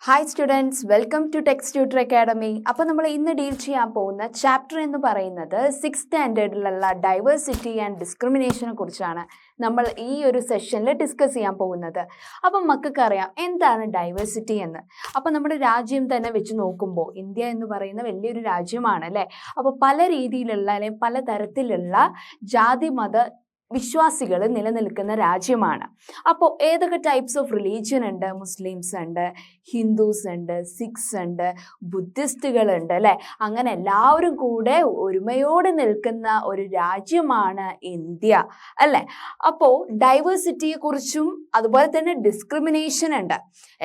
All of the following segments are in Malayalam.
Hi students, welcome to text tutor academy. അപ്പോൾ നമ്മൾ ഇന്ന് ഡീൽ ചെയ്യാൻ പോകുന്ന ചാപ്റ്റർ എന്ന് പറയുന്നത് 6th സ്റ്റാൻഡേർഡിലുള്ള ഡൈവേഴ്സിറ്റി ആൻഡ് ഡിസ്ക്രിമിനേഷനെ കുറിച്ചാണ് നമ്മൾ ഈ ഒരു സെഷനിൽ ഡിസ്കസ് ചെയ്യാൻ പോകുന്നത്. അപ്പം മക്കൾക്കറിയാം എന്താണ് ഡൈവേഴ്സിറ്റി എന്ന്. അപ്പോൾ നമ്മുടെ രാജ്യം തന്നെ വെച്ച് നോക്കുമ്പോൾ ഇന്ത്യ എന്ന് പറയുന്ന വലിയൊരു രാജ്യമാണ് അല്ലേ. അപ്പോൾ പല രീതിയിലുള്ള അല്ലെങ്കിൽ പല തരത്തിലുള്ള ജാതി മത വിശ്വാസികൾ നിലനിൽക്കുന്ന രാജ്യമാണ്. അപ്പോൾ ഏതൊക്കെ ടൈപ്സ് ഓഫ് റിലീജിയൻ ഉണ്ട്? മുസ്ലിംസ് ഉണ്ട്, ഹിന്ദുസ് ഉണ്ട്, സിഖ്സ് ഉണ്ട്, ബുദ്ധിസ്റ്റുകളുണ്ട് അല്ലേ. അങ്ങനെ എല്ലാവരും കൂടെ ഒരുമയോടെ നിൽക്കുന്ന ഒരു രാജ്യമാണ് ഇന്ത്യ അല്ലേ. അപ്പോൾ ഡൈവേഴ്സിറ്റിയെ കുറിച്ചും അതുപോലെ തന്നെ ഡിസ്ക്രിമിനേഷൻ ഉണ്ട്.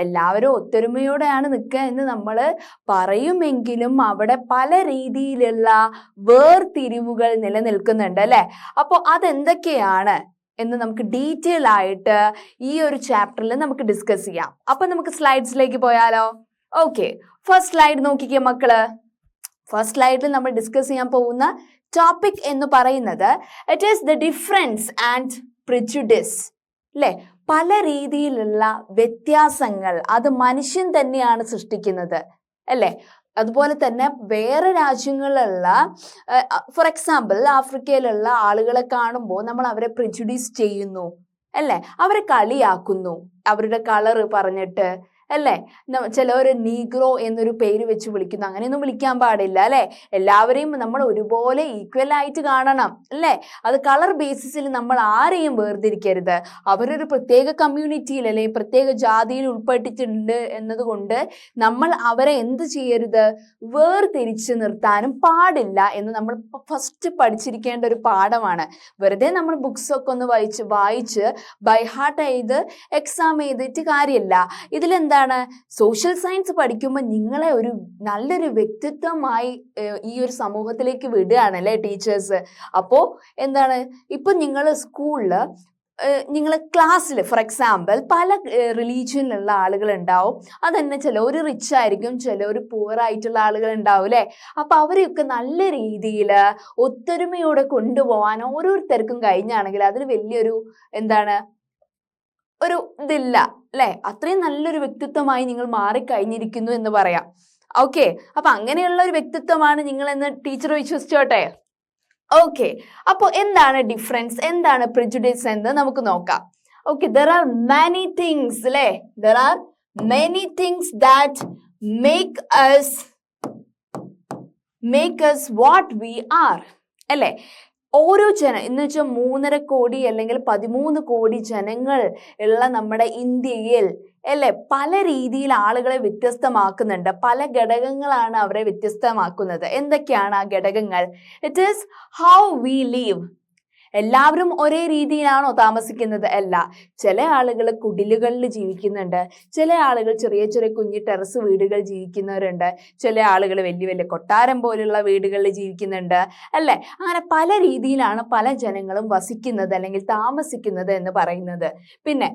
എല്ലാവരും ഒത്തൊരുമയോടെയാണ് നിൽക്കുക എന്ന് നമ്മൾ പറയുമെങ്കിലും അവിടെ പല രീതിയിലുള്ള വേർതിരിവുകൾ നിലനിൽക്കുന്നുണ്ട് അല്ലേ. അപ്പോൾ അതെന്തൊക്കെയാണ് എന്ന് നമുക്ക് ഡീറ്റെയിൽ ആയിട്ട് ഈ ഒരു ചാപ്റ്ററിൽ നമുക്ക് ഡിസ്കസ് ചെയ്യാം. അപ്പൊ നമുക്ക് സ്ലൈഡ്സിലേക്ക് പോയാലോ? ഓക്കെ, ഫസ്റ്റ് സ്ലൈഡ് നോക്കിക്കേ മക്കള്. ഫസ്റ്റ് സ്ലൈഡിൽ നമ്മൾ ഡിസ്കസ് ചെയ്യാൻ പോകുന്ന ടോപ്പിക് എന്ന് പറയുന്നത് it is the difference and prejudice അല്ലേ. പല രീതിയിലുള്ള വ്യത്യാസങ്ങൾ അത് മനുഷ്യൻ തന്നെയാണ് സൃഷ്ടിക്കുന്നത് അല്ലേ. അതുപോലെ തന്നെ വേറെ രാജ്യങ്ങളിലുള്ള ഫോർ എക്സാമ്പിൾ ആഫ്രിക്കയിലുള്ള ആളുകളെ കാണുമ്പോൾ നമ്മൾ അവരെ പ്രിജുഡീസ് ചെയ്യുന്നു അല്ലേ, അവരെ കളിയാക്കുന്നു അവരുടെ കളറ് പറഞ്ഞിട്ട് അല്ലേ. ചിലവർ നീഗ്രോ എന്നൊരു പേര് വെച്ച് വിളിക്കുന്നു. അങ്ങനെയൊന്നും വിളിക്കാൻ പാടില്ല അല്ലേ. എല്ലാവരെയും നമ്മൾ ഒരുപോലെ ഈക്വൽ ആയിട്ട് കാണണം അല്ലേ. അത് കളർ ബേസിസിൽ നമ്മൾ ആരെയും വേർതിരിക്കരുത്. അവരൊരു പ്രത്യേക കമ്മ്യൂണിറ്റിയിൽ അല്ലെങ്കിൽ പ്രത്യേക ജാതിയിൽ ഉൾപ്പെട്ടിട്ടുണ്ട് എന്നതുകൊണ്ട് നമ്മൾ അവരെ എന്ത് ചെയ്യരുത്? വേർതിരിച്ച് നിർത്താനും പാടില്ല എന്ന് നമ്മൾ ഫസ്റ്റ് പഠിച്ചിരിക്കേണ്ട ഒരു പാഠമാണ്. വെറുതെ നമ്മൾ ബുക്സൊക്കെ ഒന്ന് വായിച്ച് ബൈ ഹാർട്ട് ചെയ്ത് എക്സാം ചെയ്തിട്ട് കാര്യമില്ല. ഇതിലെന്താണ്, സോഷ്യൽ സയൻസ് പഠിക്കുമ്പോൾ നിങ്ങളെ ഒരു നല്ലൊരു വ്യക്തിത്വമായി ഈ ഒരു സമൂഹത്തിലേക്ക് വിടുകയാണ് അല്ലേ ടീച്ചേഴ്സ്. അപ്പോൾ എന്താണ്, ഇപ്പം നിങ്ങൾ സ്കൂളിൽ നിങ്ങൾ ക്ലാസ്സിൽ ഫോർ എക്സാമ്പിൾ പല റിലീജിയനിലുള്ള ആളുകൾ ഉണ്ടാവും. അതന്നെ ചിലർ റിച്ച് ആയിരിക്കും, ചിലർ പുവർ ആയിട്ടുള്ള ആളുകൾ ഉണ്ടാവും അല്ലേ. അപ്പം അവരെയൊക്കെ നല്ല രീതിയിൽ ഒത്തൊരുമയോടെ കൊണ്ടുപോകാൻ ഓരോരുത്തർക്കും കഴിഞ്ഞാണെങ്കിൽ അതിൽ വലിയൊരു എന്താണ് ഒരു ഇതില്ല അല്ലെ. അത്രയും നല്ലൊരു വ്യക്തിത്വമായി നിങ്ങൾ മാറിക്കഴിഞ്ഞിരിക്കുന്നു എന്ന് പറയാം. ഓക്കെ, അപ്പൊ അങ്ങനെയുള്ള ഒരു വ്യക്തിത്വമാണ് നിങ്ങൾ എന്ന് ടീച്ചർ വിശ്വസിച്ചോട്ടെ. ഓക്കെ, അപ്പോൾ എന്താണ് ഡിഫറൻസ്, എന്താണ് പ്രിജുഡിസ് എന്ന് നമുക്ക് നോക്കാം. Okay, there are many things അല്ലേ. There are many things that make us what we are അല്ലേ. ഓരോ എന്ന് വെച്ചാൽ 3.5 കോടി അല്ലെങ്കിൽ 13 കോടി ജനങ്ങൾ ഉള്ള നമ്മുടെ ഇന്ത്യയിൽ അല്ലെ പല രീതിയിൽ ആളുകളെ വ്യത്യസ്തമാക്കുന്നുണ്ട്. പല ഘടകങ്ങളാണ് അവരെ വ്യത്യസ്തമാക്കുന്നത്. എന്തൊക്കെയാണ് ആ ഘടകങ്ങൾ? It is how we leave. എല്ലാവരും ഒരേ രീതിയിലാണോ താമസിക്കുന്നത്? അല്ല. ചില ആളുകൾ കുടിലുകളിൽ ജീവിക്കുന്നുണ്ട്, ചില ആളുകൾ ചെറിയ ചെറിയ കുഞ്ഞു ടെറസ് വീടുകൾ ജീവിക്കുന്നവരുണ്ട്, ചില ആളുകൾ വലിയ വലിയ കൊട്ടാരം പോലുള്ള വീടുകളിൽ ജീവിക്കുന്നുണ്ട് അല്ലേ. അങ്ങനെ പല രീതിയിലാണ് പല ജനങ്ങളും വസിക്കുന്നത് അല്ലെങ്കിൽ താമസിക്കുന്നത് എന്ന് പറയുന്നത്. പിന്നെ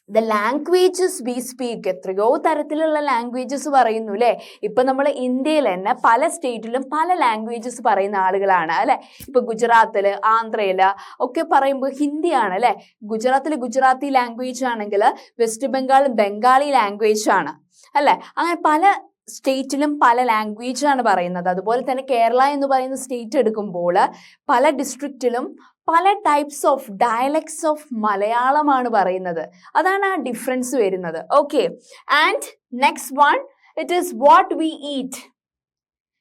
ദ ലാംഗ്വേജസ് വി സ്പീക്ക്, എത്രയോ തരത്തിലുള്ള ലാംഗ്വേജസ് പറയുന്നു അല്ലേ. ഇപ്പൊ നമ്മൾ ഇന്ത്യയിൽ തന്നെ പല സ്റ്റേറ്റിലും പല ലാംഗ്വേജസ് പറയുന്ന ആളുകളാണ് അല്ലെ. ഇപ്പൊ ഗുജറാത്തില്, ആന്ധ്രയില് ഒക്കെ പറയുമ്പോൾ ഹിന്ദിയാണ് അല്ലെ. ഗുജറാത്തിൽ ഗുജറാത്തി ലാംഗ്വേജ് ആണെങ്കിൽ വെസ്റ്റ് ബംഗാൾ ബംഗാളി ലാംഗ്വേജ് ആണ് അല്ലെ. അങ്ങനെ പല സ്റ്റേറ്റിലും പല ലാംഗ്വേജ് ആണ് പറയുന്നത്. അതുപോലെ തന്നെ കേരള എന്ന് പറയുന്ന സ്റ്റേറ്റ് എടുക്കുമ്പോൾ പല ഡിസ്ട്രിക്റ്റിലും പല ടൈപ്സ് ഓഫ് ഡയലക്ട്സ് ഓഫ് മലയാളമാണ് പറയുന്നത്. അതാണ് ആ ഡിഫറൻസ് വരുന്നത്. Okay, and next one, it is what we eat.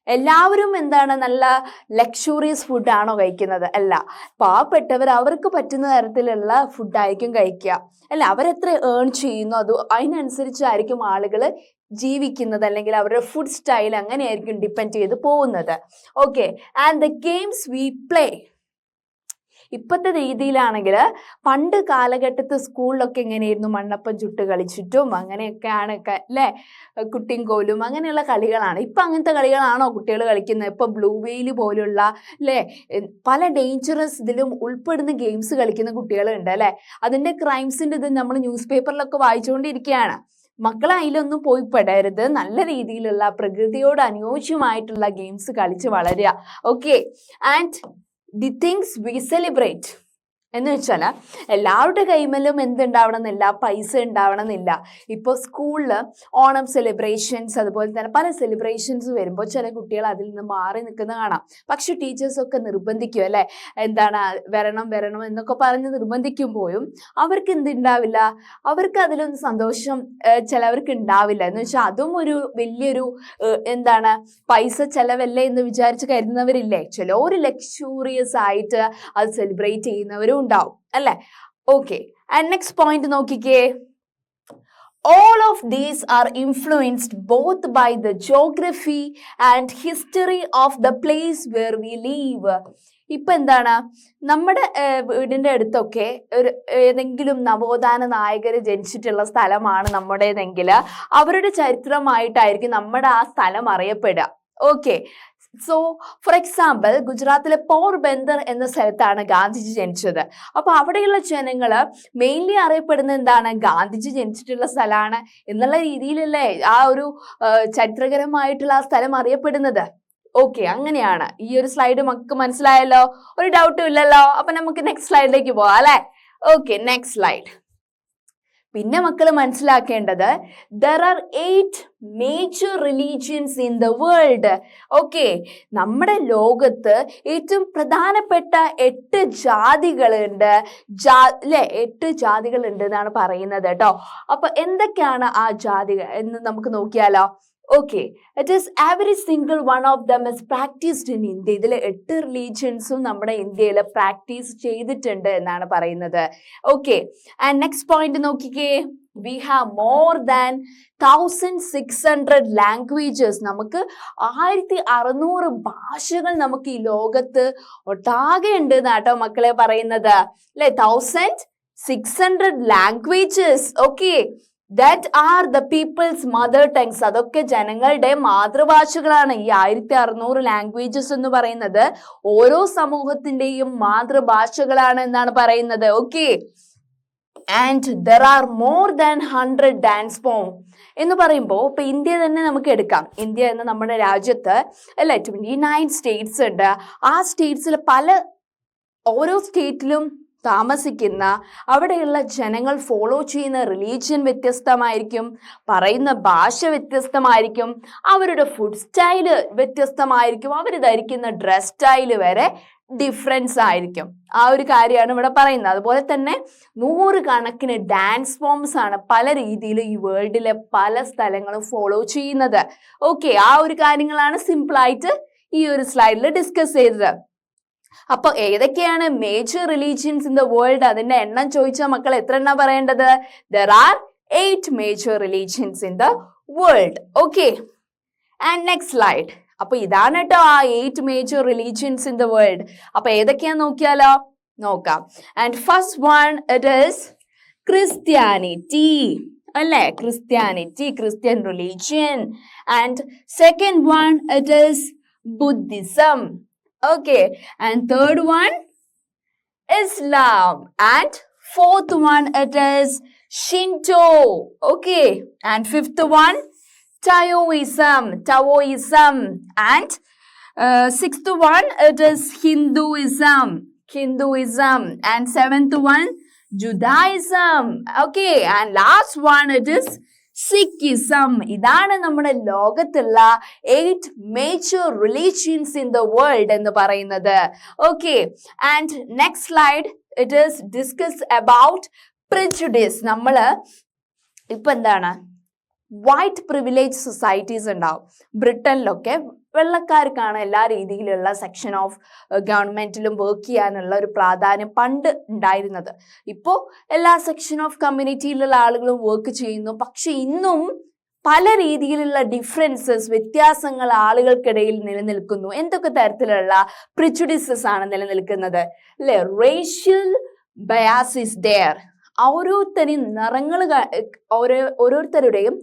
എല്ലാവരും എന്താണ്, നല്ല ലക്ഷൂറിയസ് ഫുഡാണോ കഴിക്കുന്നത്? അല്ല. പാവപ്പെട്ടവർ അവർക്ക് പറ്റുന്ന തരത്തിലുള്ള ഫുഡായിരിക്കും കഴിക്കുക അല്ല. അവരെത്ര ഏൺ ചെയ്യുന്നു അതിനനുസരിച്ചായിരിക്കും ആളുകൾ ജീവിക്കുന്നത് അല്ലെങ്കിൽ അവരുടെ ഫുഡ് സ്റ്റൈൽ അങ്ങനെയായിരിക്കും ഡിപ്പെൻഡ് ചെയ്ത് പോകുന്നത്. Okay, and the games V play. ഇപ്പോഴത്തെ രീതിയിലാണെങ്കിൽ പണ്ട് കാലഘട്ടത്തിൽ സ്കൂളിലൊക്കെ എങ്ങനെയായിരുന്നു, മണ്ണപ്പം ചുട്ട് കളിച്ചിട്ടും അങ്ങനെയൊക്കെയാണ് അല്ലേ. കുട്ടിയും കോലും അങ്ങനെയുള്ള കളികളാണ്. ഇപ്പം അങ്ങനത്തെ കളികളാണോ കുട്ടികൾ കളിക്കുന്നത്? ഇപ്പം ബ്ലൂ വെയിൽ പോലുള്ള അല്ലേ പല ഡേഞ്ചറസ് ഇതിലും ഉൾപ്പെടുന്ന ഗെയിംസ് കളിക്കുന്ന കുട്ടികളുണ്ട് അല്ലേ. അതിൻ്റെ ക്രൈംസിൻ്റെ ഇത് നമ്മൾ ന്യൂസ് പേപ്പറിലൊക്കെ വായിച്ചുകൊണ്ടിരിക്കുകയാണ്. മക്കളെ അതിലൊന്നും പോയി പെടരുത്. നല്ല രീതിയിലുള്ള പ്രകൃതിയോട് അനുയോജ്യമായിട്ടുള്ള ഗെയിംസ് കളിച്ച് വളരുക. Okay, and the things we celebrate. എന്ന് വെച്ചാൽ എല്ലാവരുടെ കൈമേലും എന്തുണ്ടാവണം എന്നില്ല, പൈസ ഉണ്ടാവണം എന്നില്ല. ഇപ്പോൾ സ്കൂളിൽ ഓണം സെലിബ്രേഷൻസ് അതുപോലെ തന്നെ പല സെലിബ്രേഷൻസ് വരുമ്പോൾ ചില കുട്ടികൾ അതിൽ നിന്ന് മാറി നിൽക്കുന്ന കാണാം. പക്ഷെ ടീച്ചേഴ്സൊക്കെ നിർബന്ധിക്കും അല്ലേ, എന്താണ് വരണം വരണം എന്നൊക്കെ പറഞ്ഞ് നിർബന്ധിക്കുമ്പോഴും അവർക്ക് എന്തുണ്ടാവില്ല, അവർക്ക് അതിലൊന്നും സന്തോഷം ചിലവർക്ക് ഉണ്ടാവില്ല. എന്ന് വെച്ചാൽ അതും ഒരു വലിയൊരു എന്താണ് പൈസ ചിലവല്ലേ എന്ന് വിചാരിച്ച് കരുതുന്നവരില്ലേ. ചിലർ ലക്ഷൂറിയസ് ആയിട്ട് അത് സെലിബ്രേറ്റ് ചെയ്യുന്നവരും ഉണ്ടാവും അല്ലെ. ഓക്കെ, ആൻഡ് നെക്സ്റ്റ് പോയിന്റ് നോക്കിക്കേ. All of these are influenced both by the geography and history of the place where we live. ഇപ്പൊ എന്താണ്, നമ്മുടെ വീടിന്റെ അടുത്തൊക്കെ ഒരു ഏതെങ്കിലും നവോത്ഥാന നായകർ ജനിച്ചിട്ടുള്ള സ്ഥലമാണ് നമ്മുടേതെങ്കിൽ അവരുടെ ചരിത്രമായിട്ടായിരിക്കും നമ്മുടെ ആ സ്ഥലം അറിയപ്പെടുക. ഓക്കെ, സോ ഫോർ എക്സാമ്പിൾ ഗുജറാത്തിലെ പോർബന്ദർ എന്ന സ്ഥലത്താണ് ഗാന്ധിജി ജനിച്ചത്. അപ്പൊ അവിടെയുള്ള ജനങ്ങള് മെയിൻലി അറിയപ്പെടുന്നത് എന്താണ്, ഗാന്ധിജി ജനിച്ചിട്ടുള്ള സ്ഥലമാണ് എന്നുള്ള രീതിയിലല്ലേ ആ ഒരു ചരിത്രപരമായിട്ടുള്ള ആ സ്ഥലം അറിയപ്പെടുന്നത്. ഓക്കെ, അങ്ങനെയാണ്. ഈ ഒരു സ്ലൈഡ് നമുക്ക് മനസ്സിലായല്ലോ, ഒരു ഡൗട്ടും ഇല്ലല്ലോ. അപ്പൊ നമുക്ക് നെക്സ്റ്റ് സ്ലൈഡിലേക്ക് പോവാം അല്ലെ. Okay, next slide. പിന്നെ മക്കൾ മനസ്സിലാക്കേണ്ടത് there are 8 major religions in the world. Okay, നമ്മുടെ ലോകത്ത് ഏറ്റവും പ്രധാനപ്പെട്ട 8 ജാതികളുണ്ട്. 8 ജാതികളുണ്ട് എന്നാണ് പറയുന്നത് കേട്ടോ. അപ്പൊ എന്തൊക്കെയാണ് ആ ജാതികൾ എന്ന് നമുക്ക് നോക്കിയാലോ. Okay, it is every single one of them is practised in India. ഇതിൽ 8 റിലീജിയൻസും നമ്മുടെ ഇന്ത്യയിൽ പ്രാക്ടീസ് ചെയ്തിട്ടുണ്ട് എന്നാണ് പറയുന്നത്. ഓക്കെ, ആൻഡ് നെക്സ്റ്റ് പോയിന്റ് നോക്കിക്കേ. We have more than 1600 languages. നമുക്ക് 1600 ഭാഷകൾ നമുക്ക് ഈ ലോകത്ത് ഒട്ടാകെ ഉണ്ട് എന്നാട്ടോ മക്കളെ പറയുന്നത് അല്ലെ. 1600 languages. Okay, that are the people's mother tongues. അതൊക്കെ ജനങ്ങളുടെ മാതൃഭാഷകളാണ്. ഈ 1600 ലാംഗ്വേജസ് എന്ന് പറയുന്നത് ഓരോ സമൂഹത്തിന്റെയും മാതൃഭാഷകളാണ് എന്നാണ് പറയുന്നത്. Okay, and there are more than 100 dance form. എന്ന് പറയുമ്പോൾ ഇപ്പൊ ഇന്ത്യ തന്നെ നമുക്ക് എടുക്കാം. ഇന്ത്യ എന്ന നമ്മുടെ രാജ്യത്ത് അല്ലെ 29 സ്റ്റേറ്റ്സ് ഉണ്ട്. ആ സ്റ്റേറ്റ്സിൽ ഓരോ സ്റ്റേറ്റിലും താമസിക്കുന്ന അവിടെയുള്ള ജനങ്ങൾ ഫോളോ ചെയ്യുന്ന റിലീജിയൻ വ്യത്യസ്തമായിരിക്കും, പറയുന്ന ഭാഷ വ്യത്യസ്തമായിരിക്കും, അവരുടെ ഫുഡ് സ്റ്റൈല് വ്യത്യസ്തമായിരിക്കും, അവർ ധരിക്കുന്ന ഡ്രസ് സ്റ്റൈല് വരെ ഡിഫറൻസ് ആയിരിക്കും. ആ ഒരു കാര്യമാണ് ഇവിടെ പറയുന്നത്. അതുപോലെ തന്നെ 100 കണക്കിന് ഡാൻസ് ഫോംസ് ആണ് പല രീതിയിൽ ഈ വേൾഡിലെ പല സ്ഥലങ്ങളും ഫോളോ ചെയ്യുന്നത്. ഓക്കെ, ആ ഒരു കാര്യങ്ങളാണ് സിമ്പിളായിട്ട് ഈ ഒരു സ്ലൈഡിൽ ഡിസ്കസ് ചെയ്തത്. അപ്പൊ ഏതൊക്കെയാണ് major religions in the world, അതിന്റെ എണ്ണം ചോദിച്ചാൽ മക്കൾ എത്ര എണ്ണം പറയേണ്ടത്? there are 8 major religions in the world. Okay, and next slide. അപ്പൊ ഇതാണ് കേട്ടോ ആ 8 major religions in the world. അപ്പൊ ഏതൊക്കെയാന്ന് നോക്കിയാലോ, നോക്കാം. And first one it is Christianity അല്ലെ, Christianity, Christian religion. And second one it is Buddhism. Okay, and third one Islam, and fourth one it is Shinto. Okay, and fifth one Taoism, and sixth one it is Hinduism, and seventh one Judaism. Okay, and last one it is സിക്കിസം. ഇതാണ് നമ്മുടെ ലോകത്തുള്ള 8 major religions in the world എന്ന് പറയുന്നത്. Okay, and next slide it is discuss about prejudice. നമ്മള് ഇപ്പൊ എന്താണ്, വൈറ്റ് പ്രിവിലേജ് സൊസൈറ്റീസ് ഉണ്ടാവും. ബ്രിട്ടനിലൊക്കെ വെള്ളക്കാർക്കാണ് എല്ലാ രീതിയിലുള്ള സെക്ഷൻ ഓഫ് ഗവൺമെന്റിലും വർക്ക് ചെയ്യാനുള്ള ഒരു പ്രാധാന്യം പണ്ട് ഉണ്ടായിരുന്നത്. ഇപ്പോൾ എല്ലാ സെക്ഷൻ ഓഫ് കമ്മ്യൂണിറ്റിയിലുള്ള ആളുകളും വർക്ക് ചെയ്യുന്നു. പക്ഷെ ഇന്നും പല രീതിയിലുള്ള ഡിഫറൻസസ്, വ്യത്യാസങ്ങൾ ആളുകൾക്കിടയിൽ നിലനിൽക്കുന്നു. എന്തൊക്കെ തരത്തിലുള്ള പ്രിജുഡിസസ് ആണ് നിലനിൽക്കുന്നത് അല്ലെ? Racial bias is there. ഓരോരുത്തരുടെയും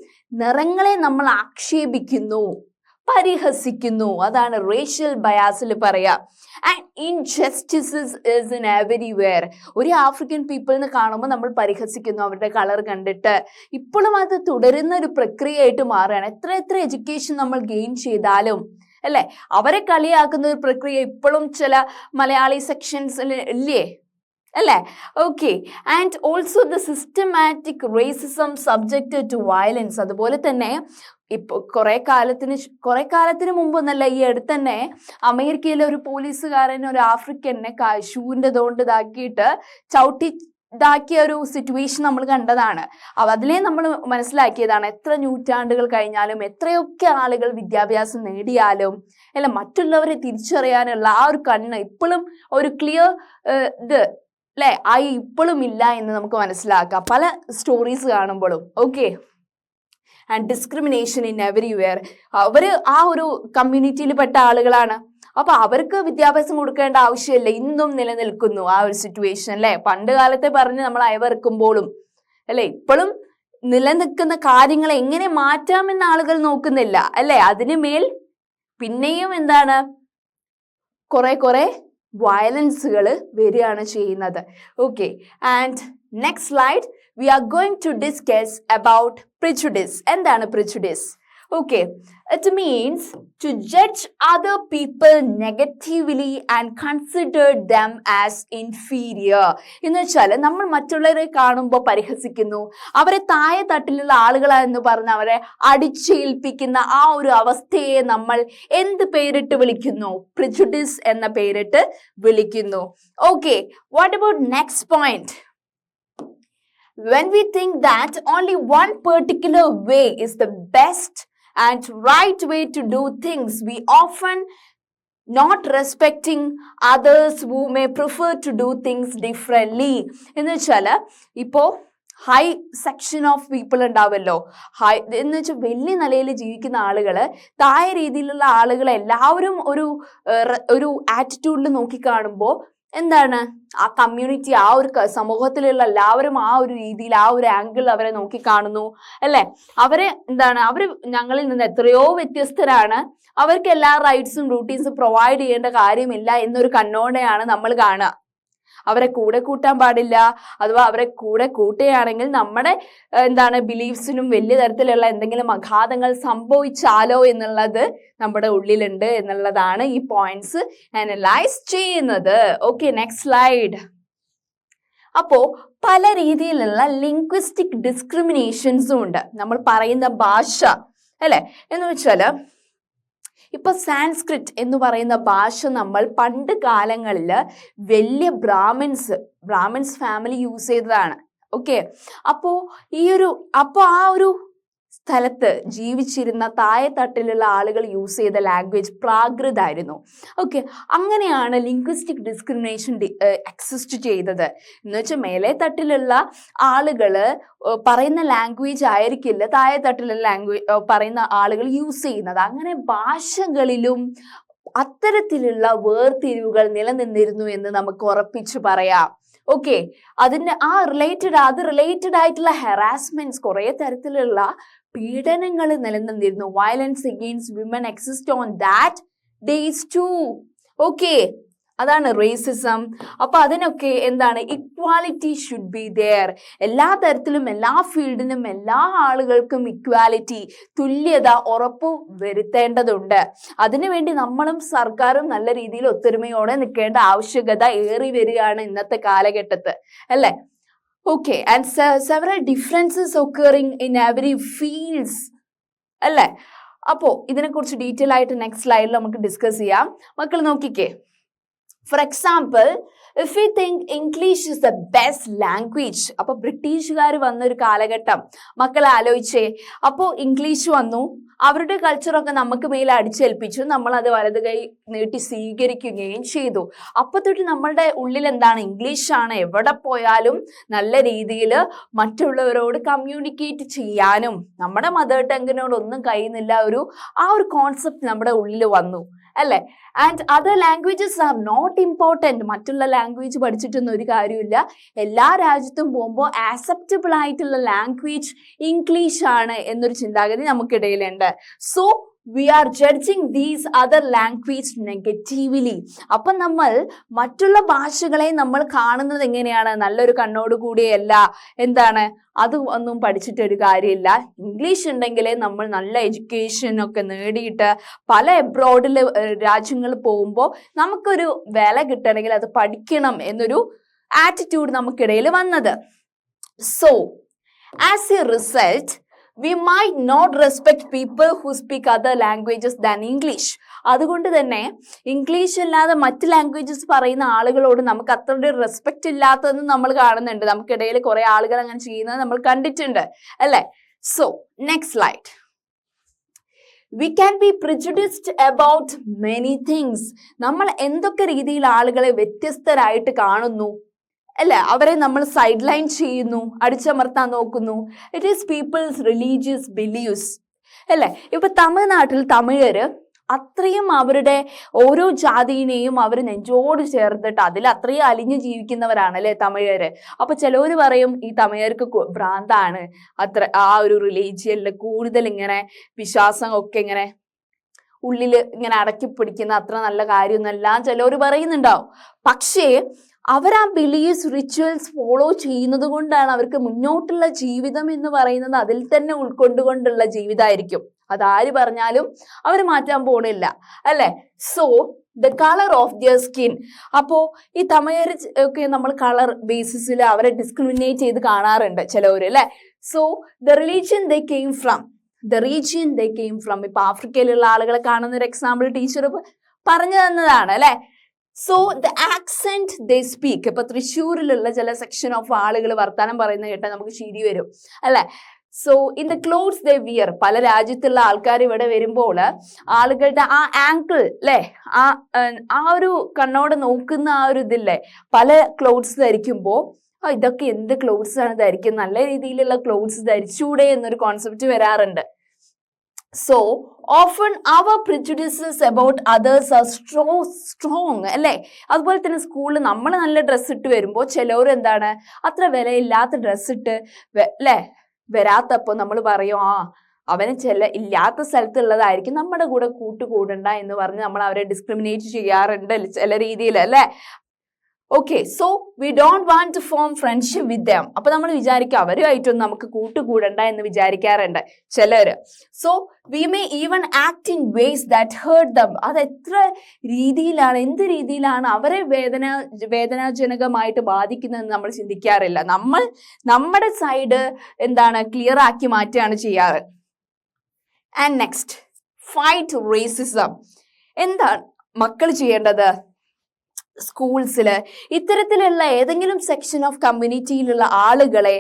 നിറങ്ങളെ നമ്മൾ ആക്ഷേപിക്കുന്നു, പരിഹസിക്കുന്നു. അതാണ് റേഷ്യൽ ബയാസിൽ പറയാ. And injustices is in everywhere. ഒരു ആഫ്രിക്കൻ പീപ്പിളിനെ കാണുമ്പോൾ നമ്മൾ പരിഹസിക്കുന്നു അവരുടെ കളർ കണ്ടിട്ട്. ഇപ്പോഴും അത് തുടരുന്ന ഒരു പ്രക്രിയയായിട്ട് മാറുകയാണ്. എത്ര എഡ്യൂക്കേഷൻ നമ്മൾ ഗെയിൻ ചെയ്താലും അല്ലെ, അവരെ കളിയാക്കുന്ന ഒരു പ്രക്രിയ ഇപ്പോഴും ചില മലയാളി സെക്ഷൻസിൽ ഇല്ലേ? അല്ലേ? Okay. And also the systematic racism subjected to violence. അതുപോലെ തന്നെ ഇപ്പോൾ കുറെ കാലത്തിന് മുമ്പൊന്നല്ല, ഈ അടുത്ത് തന്നെ അമേരിക്കയിലെ ഒരു പോലീസുകാരൻ ഒരു ആഫ്രിക്കനെ ഷൂവിൻ്റെ തോണ്ട് ഇതാക്കിയിട്ട് ചവിട്ടി ഇതാക്കിയ ഒരു സിറ്റുവേഷൻ നമ്മൾ കണ്ടതാണ്. അതിലെ നമ്മൾ മനസ്സിലാക്കിയതാണ് എത്ര നൂറ്റാണ്ടുകൾ കഴിഞ്ഞാലും എത്രയൊക്കെ ആളുകൾ വിദ്യാഭ്യാസം നേടിയാലും അല്ല, മറ്റുള്ളവരെ തിരിച്ചറിയാനുള്ള ആ ഒരു കണ്ണ് ഇപ്പോഴും ഒരു ക്ലിയർ ഇത് അല്ലെ ഇപ്പോഴും ഇല്ല എന്ന് നമുക്ക് മനസ്സിലാക്കാം പല സ്റ്റോറീസ് കാണുമ്പോഴും. Okay. And discrimination in everywhere. അവര് ആ ഒരു കമ്മ്യൂണിറ്റിയിൽ പെട്ട ആളുകളാണ്. അപ്പൊ അവർക്ക് വിദ്യാഭ്യാസം കൊടുക്കേണ്ട ആവശ്യമില്ല, ഇന്നും നിലനിൽക്കുന്നു ആ ഒരു സിറ്റുവേഷൻ അല്ലെ. പണ്ട് കാലത്തെ പറഞ്ഞ് നമ്മൾ അയവെറുക്കുമ്പോഴും അല്ലെ, ഇപ്പോഴും നിലനിൽക്കുന്ന കാര്യങ്ങൾ എങ്ങനെ മാറ്റാമെന്ന് ആളുകൾ നോക്കുന്നില്ല അല്ലെ. അതിന് മേൽ പിന്നെയും എന്താണ് കുറെ വയലൻസുകൾ വരികയാണ് ചെയ്യുന്നത്. Okay. And next slide we are going to discuss about prejudice. എന്താണ് prejudice? Okay, it means to judge other people negatively and consider them as inferior. എന്ന് വെച്ചാൽ നമ്മൾ മറ്റുള്ളവരെ കാണുമ്പോൾ പരിഹസിക്കുന്നു, അവരെ താഴെ തട്ടിലുള്ള ആളുകളെന്ന് പറഞ്ഞ് അവരെ അടിച്ചേൽപ്പിക്കുന്ന ആ ഒരു അവസ്ഥയെ നമ്മൾ എന്ത് പേരിട്ട് വിളിക്കുന്നു? prejudice എന്ന പേരിട്ട് വിളിക്കുന്നു. Okay, what about next point? When we think that only one particular way is the best and right way to do things, we often not respecting others who may prefer to do things differently. എന്ന് വെച്ചാൽ ഇപ്പോൾ ഹൈ സെക്ഷൻ ഓഫ് പീപ്പിൾ ഉണ്ടാവല്ലോ, എന്ന് വെച്ചാൽ വലിയ നിലയിൽ ജീവിക്കുന്ന ആളുകൾ താഴെ രീതിയിലുള്ള ആളുകളെ എല്ലാവരും ഒരു ആറ്റിറ്റ്യൂഡിൽ നോക്കിക്കാണുമ്പോൾ എന്താണ് ആ കമ്മ്യൂണിറ്റി, ആ ഒരു സമൂഹത്തിലുള്ള എല്ലാവരും ആ ഒരു രീതിയിൽ ആ ഒരു ആംഗിൾ അവരെ നോക്കിക്കാണുന്നു അല്ലെ. അവരെ എന്താണ്, അവർ ഞങ്ങളിൽ നിന്ന് എത്രയോ വ്യത്യസ്തരാണ്, അവർക്ക് എല്ലാ റൈറ്റ്സും ഡ്യൂട്ടീസും പ്രൊവൈഡ് ചെയ്യേണ്ട കാര്യമില്ല എന്നൊരു കണ്ണോടെയാണ് നമ്മൾ കാണുക. അവരെ കൂടെ കൂട്ടാൻ പാടില്ല, അഥവാ അവരെ കൂടെ കൂട്ടുകയാണെങ്കിൽ നമ്മുടെ എന്താണ് ബിലീഫ്സിനും വലിയ തരത്തിലുള്ള എന്തെങ്കിലും അഘാതങ്ങൾ സംഭവിച്ചാലോ എന്നുള്ളത് നമ്മുടെ ഉള്ളിലുണ്ട് എന്നുള്ളതാണ് ഈ പോയിന്റ്സ് അനലൈസ് ചെയ്യുന്നത്. Okay, next slide. അപ്പോ പല രീതിയിലുള്ള ലിംഗ്വിസ്റ്റിക് ഡിസ്ക്രിമിനേഷൻസും ഉണ്ട്. നമ്മൾ പറയുന്ന ഭാഷ അല്ലെ, എന്ന് വെച്ചാല് ഇപ്പൊ സാൻസ്ക്രിറ്റ് എന്ന് പറയുന്ന ഭാഷ നമ്മൾ പണ്ട് കാലങ്ങളിൽ വലിയ ബ്രാഹ്മിൻസ് ഫാമിലി യൂസ് ചെയ്തതാണ്. ഓക്കെ. അപ്പോൾ ആ ഒരു സ്ഥലത്ത് ജീവിച്ചിരുന്ന താഴെത്തട്ടിലുള്ള ആളുകൾ യൂസ് ചെയ്ത ലാംഗ്വേജ് പ്രാകൃതായിരുന്നു. ഓക്കെ. അങ്ങനെയാണ് ലിംഗ്വിസ്റ്റിക് ഡിസ്ക്രിമിനേഷൻ എക്സിസ്റ്റ് ചെയ്തത്. എന്ന് വെച്ചാൽ മേലെ തട്ടിലുള്ള ആളുകൾ പറയുന്ന ലാംഗ്വേജ് ആയിരിക്കില്ല താഴെത്തട്ടിലുള്ള പറയുന്ന ആളുകൾ യൂസ് ചെയ്യുന്നത്. അങ്ങനെ ഭാഷകളിലും അത്തരത്തിലുള്ള വേർതിരിവുകൾ നിലനിന്നിരുന്നു എന്ന് നമുക്ക് ഉറപ്പിച്ചു പറയാം. ഓക്കെ. റിലേറ്റഡ് ആയിട്ടുള്ള ഹെറാസ്മെന്റ്സ്, കുറെ തരത്തിലുള്ള പീഡനങ്ങൾ നിലനിന്നിരുന്നു. Violence against women exist on that days to. Okay, അതാണ് റേസിസം. അപ്പൊ അതിനൊക്കെ എന്താണ്, ഇക്വാലിറ്റി ഷുഡ് ബി ദെയർ. എല്ലാ തരത്തിലും എല്ലാ ഫീൽഡിനും എല്ലാ ആളുകൾക്കും ഇക്വാലിറ്റി, തുല്യത ഉറപ്പു വരുത്തേണ്ടതുണ്ട്. അതിനുവേണ്ടി നമ്മളും സർക്കാരും നല്ല രീതിയിൽ ഒത്തൊരുമയോടെ നിൽക്കേണ്ട ആവശ്യകത ഏറി വരികയാണ് ഇന്നത്തെ കാലഘട്ടത്ത് അല്ലെ. Okay. And several differences occurring in every fields അല്ലെ. അപ്പോ ഇതിനെക്കുറിച്ച് ഡീറ്റെയിൽ ആയിട്ട് നെക്സ്റ്റ് സ്ലൈഡിൽ നമുക്ക് ഡിസ്കസ് ചെയ്യാം. മക്കൾ നോക്കിക്കേ. For example, if we think English is the best language, അപ്പോൾ ബ്രിട്ടീഷുകാർ വന്നൊരു കാലഘട്ടം മക്കൾ ആലോചിച്ചേ. അപ്പോൾ ഇംഗ്ലീഷ് വന്നു, അവരുടെ കൾച്ചറൊക്കെ നമുക്ക് മേലെ അടിച്ചേൽപ്പിച്ചു, നമ്മൾ അത് വലത് കൈ നീട്ടി സ്വീകരിക്കുകയും ചെയ്തു. അപ്പോൾ തൊട്ട് നമ്മളുടെ ഉള്ളിൽ എന്താണ്, ഇംഗ്ലീഷാണ് എവിടെ പോയാലും നല്ല രീതിയിൽ മറ്റുള്ളവരോട് കമ്മ്യൂണിക്കേറ്റ് ചെയ്യാനും നമ്മുടെ മദർ ടങ്ങിനോടൊന്നും കഴിയുന്നില്ല, ആ ഒരു കോൺസെപ്റ്റ് നമ്മുടെ ഉള്ളിൽ വന്നു അല്ലെ. And other languages are not important. മറ്റുള്ള ലാംഗ്വേജ് പഠിച്ചിട്ടൊന്നും ഒരു കാര്യമില്ല. എല്ലാ രാജ്യത്തും പോകുമ്പോൾ ആക്സെപ്റ്റബിൾ ആയിട്ടുള്ള ലാംഗ്വേജ് ഇംഗ്ലീഷ് ആണ് എന്നൊരു ചിന്താഗതി നമുക്കിടയിലുണ്ട്. So we are judging these other language negatively. അപ്പം നമ്മൾ മറ്റുള്ള ഭാഷകളെ നമ്മൾ കാണുന്നത് എങ്ങനെയാണ്, നല്ലൊരു കണ്ണോടുകൂടിയല്ല. എന്താണ്, അത് ഒന്നും പഠിച്ചിട്ടൊരു കാര്യമില്ല. ഇംഗ്ലീഷ് ഉണ്ടെങ്കിലേ നമ്മൾ നല്ല എഡ്യൂക്കേഷൻ ഒക്കെ നേടിയിട്ട് പല എബ്രോഡിൽ രാജ്യങ്ങളിൽ പോകുമ്പോൾ നമുക്കൊരു വില കിട്ടണമെങ്കിൽ അത് പഠിക്കണം എന്നൊരു ആറ്റിറ്റ്യൂഡ് നമുക്കിടയിൽ വന്നത്. So as A result we might not respect people who speak other languages than English. അതുകൊണ്ട് തന്നെ ഇംഗ്ലീഷ് അല്ലാതെ മറ്റ് ലാംഗ്വേജസ് പറയുന്ന ആളുകളോട് നമുക്ക് അത്രയുടെ റെസ്പെക്ട് ഇല്ലാത്തതെന്ന് നമ്മൾ കാണുന്നുണ്ട്. നമുക്കിടയിൽ കുറെ ആളുകൾ അങ്ങനെ ചെയ്യുന്നത് നമ്മൾ കണ്ടിട്ടുണ്ട് അല്ലെ. So next slide. We can be prejudiced about many things. നമ്മൾ എന്തൊക്കെ രീതിയിൽ ആളുകളെ വ്യത്യസ്തരായിട്ട് കാണുന്നു അല്ലെ, അവരെ നമ്മൾ സൈഡ് ലൈൻ ചെയ്യുന്നു, അടിച്ചമർത്താൻ നോക്കുന്നു. It is people's religious believes അല്ലെ. ഇപ്പൊ തമിഴ്നാട്ടിൽ തമിഴര് അത്രയും അവരുടെ ഓരോ ജാതിനെയും അവർ നെഞ്ചോട് ചേർത്തിട്ട് അതിൽ അത്രയും അലിഞ്ഞു ജീവിക്കുന്നവരാണ് അല്ലെ തമിഴര്. അപ്പൊ ചിലവര് പറയും ഈ തമിഴർക്ക് ഭ്രാന്താണ്, അത്ര ആ ഒരു റിലീജിയനിൽ കൂടുതൽ ഇങ്ങനെ വിശ്വാസം ഒക്കെ ഇങ്ങനെ ഉള്ളില് ഇങ്ങനെ അടക്കി പിടിക്കുന്ന അത്ര നല്ല കാര്യമൊന്നെല്ലാം ചിലവര് പറയുന്നുണ്ടാവും. പക്ഷേ അവർ ആ ബിലീവ്സ് റിച്വൽസ് ഫോളോ ചെയ്യുന്നത് കൊണ്ടാണ് അവർക്ക് മുന്നോട്ടുള്ള ജീവിതം എന്ന് പറയുന്നത് അതിൽ തന്നെ ഉൾക്കൊണ്ടുകൊണ്ടുള്ള ജീവിതമായിരിക്കും. അതാര് പറഞ്ഞാലും അവർ മാറ്റാൻ പോണില്ല അല്ലെ. So the colour of their skin. അപ്പോ ഈ തമിഴർ ഒക്കെ നമ്മൾ കളർ ബേസിസിൽ അവരെ ഡിസ്ക്രിമിനേറ്റ് ചെയ്ത് കാണാറുണ്ട് ചിലവര് അല്ലെ. So the religion they came from, the region they came from. ഇപ്പൊ ആഫ്രിക്കയിലുള്ള ആളുകളെ കാണുന്ന ഒരു എക്സാമ്പിൾ ടീച്ചർ പറഞ്ഞു തന്നതാണ് അല്ലെ. So the accent they speak. ഇപ്പൊ തൃശ്ശൂരിലുള്ള ചില സെക്ഷൻ ഓഫ് ആളുകൾ വർത്താനം പറയുന്ന കേട്ടാൽ നമുക്ക് ചിരി വരും അല്ലെ. So in the clothes they wear. പല രാജ്യത്തുള്ള ആൾക്കാർ ഇവിടെ വരുമ്പോൾ ആളുകളുടെ ആ ആങ്കിൾ അല്ലെ, ആ ഒരു കണ്ണോടെ നോക്കുന്ന ആ ഒരു ഇതില്ലേ, പല ക്ലോത്ത്സ് ധരിക്കുമ്പോൾ ഇതൊക്കെ എന്ത് ക്ലോത്ത്സ് ആണ് ധരിക്കുന്നത്, നല്ല രീതിയിലുള്ള ക്ലോത്ത്സ് ധരിച്ചൂടെ എന്നൊരു കോൺസെപ്റ്റ് വരാറുണ്ട്. സോ ഓഫൺ അവർ prejudices about others are strong അല്ലെ. അതുപോലെ തന്നെ സ്കൂളിൽ നമ്മൾ നല്ല ഡ്രസ്സ് ഇട്ട് വരുമ്പോൾ ചിലവർ എന്താണ് അത്ര വിലയില്ലാത്ത ഡ്രസ്സ് ഇട്ട് അല്ലെ വരാത്തപ്പോൾ നമ്മൾ പറയും ആ അവന് ഇല്ലാത്ത സ്ഥലത്തുള്ളതായിരിക്കും, നമ്മുടെ കൂടെ കൂട്ടുകൂടണ്ട എന്ന് പറഞ്ഞ് നമ്മൾ അവരെ ഡിസ്ക്രിമിനേറ്റ് ചെയ്യാറുണ്ട് ചില രീതിയിൽ അല്ലെ. Okay, so we don't want to form friendship with them. അപ്പൊ നമ്മൾ വിചാരിക്കും അവരുമായിട്ടൊന്നും നമുക്ക് കൂട്ടുകൂടണ്ട എന്ന് വിചാരിക്കാറുണ്ട് ചിലര്. So we may even act in ways that hurt them. അത് എത്ര രീതിയിലാണ്, എന്ത് രീതിയിലാണ് അവരെ വേദനാജനകമായിട്ട് ബാധിക്കുന്നതെന്ന് നമ്മൾ ചിന്തിക്കാറില്ല. നമ്മൾ നമ്മുടെ സൈഡ് എന്താണ് ക്ലിയർ ആക്കി മാറ്റുകയാണ് ചെയ്യാറ്. And next, fight racism. എന്താണ് മക്കൾ ചെയ്യേണ്ടത്? സ്കൂൾസിൽ ഇത്തരത്തിലുള്ള ഏതെങ്കിലും സെക്ഷൻ ഓഫ് കമ്മ്യൂണിറ്റിയിലുള്ള ആളുകളെ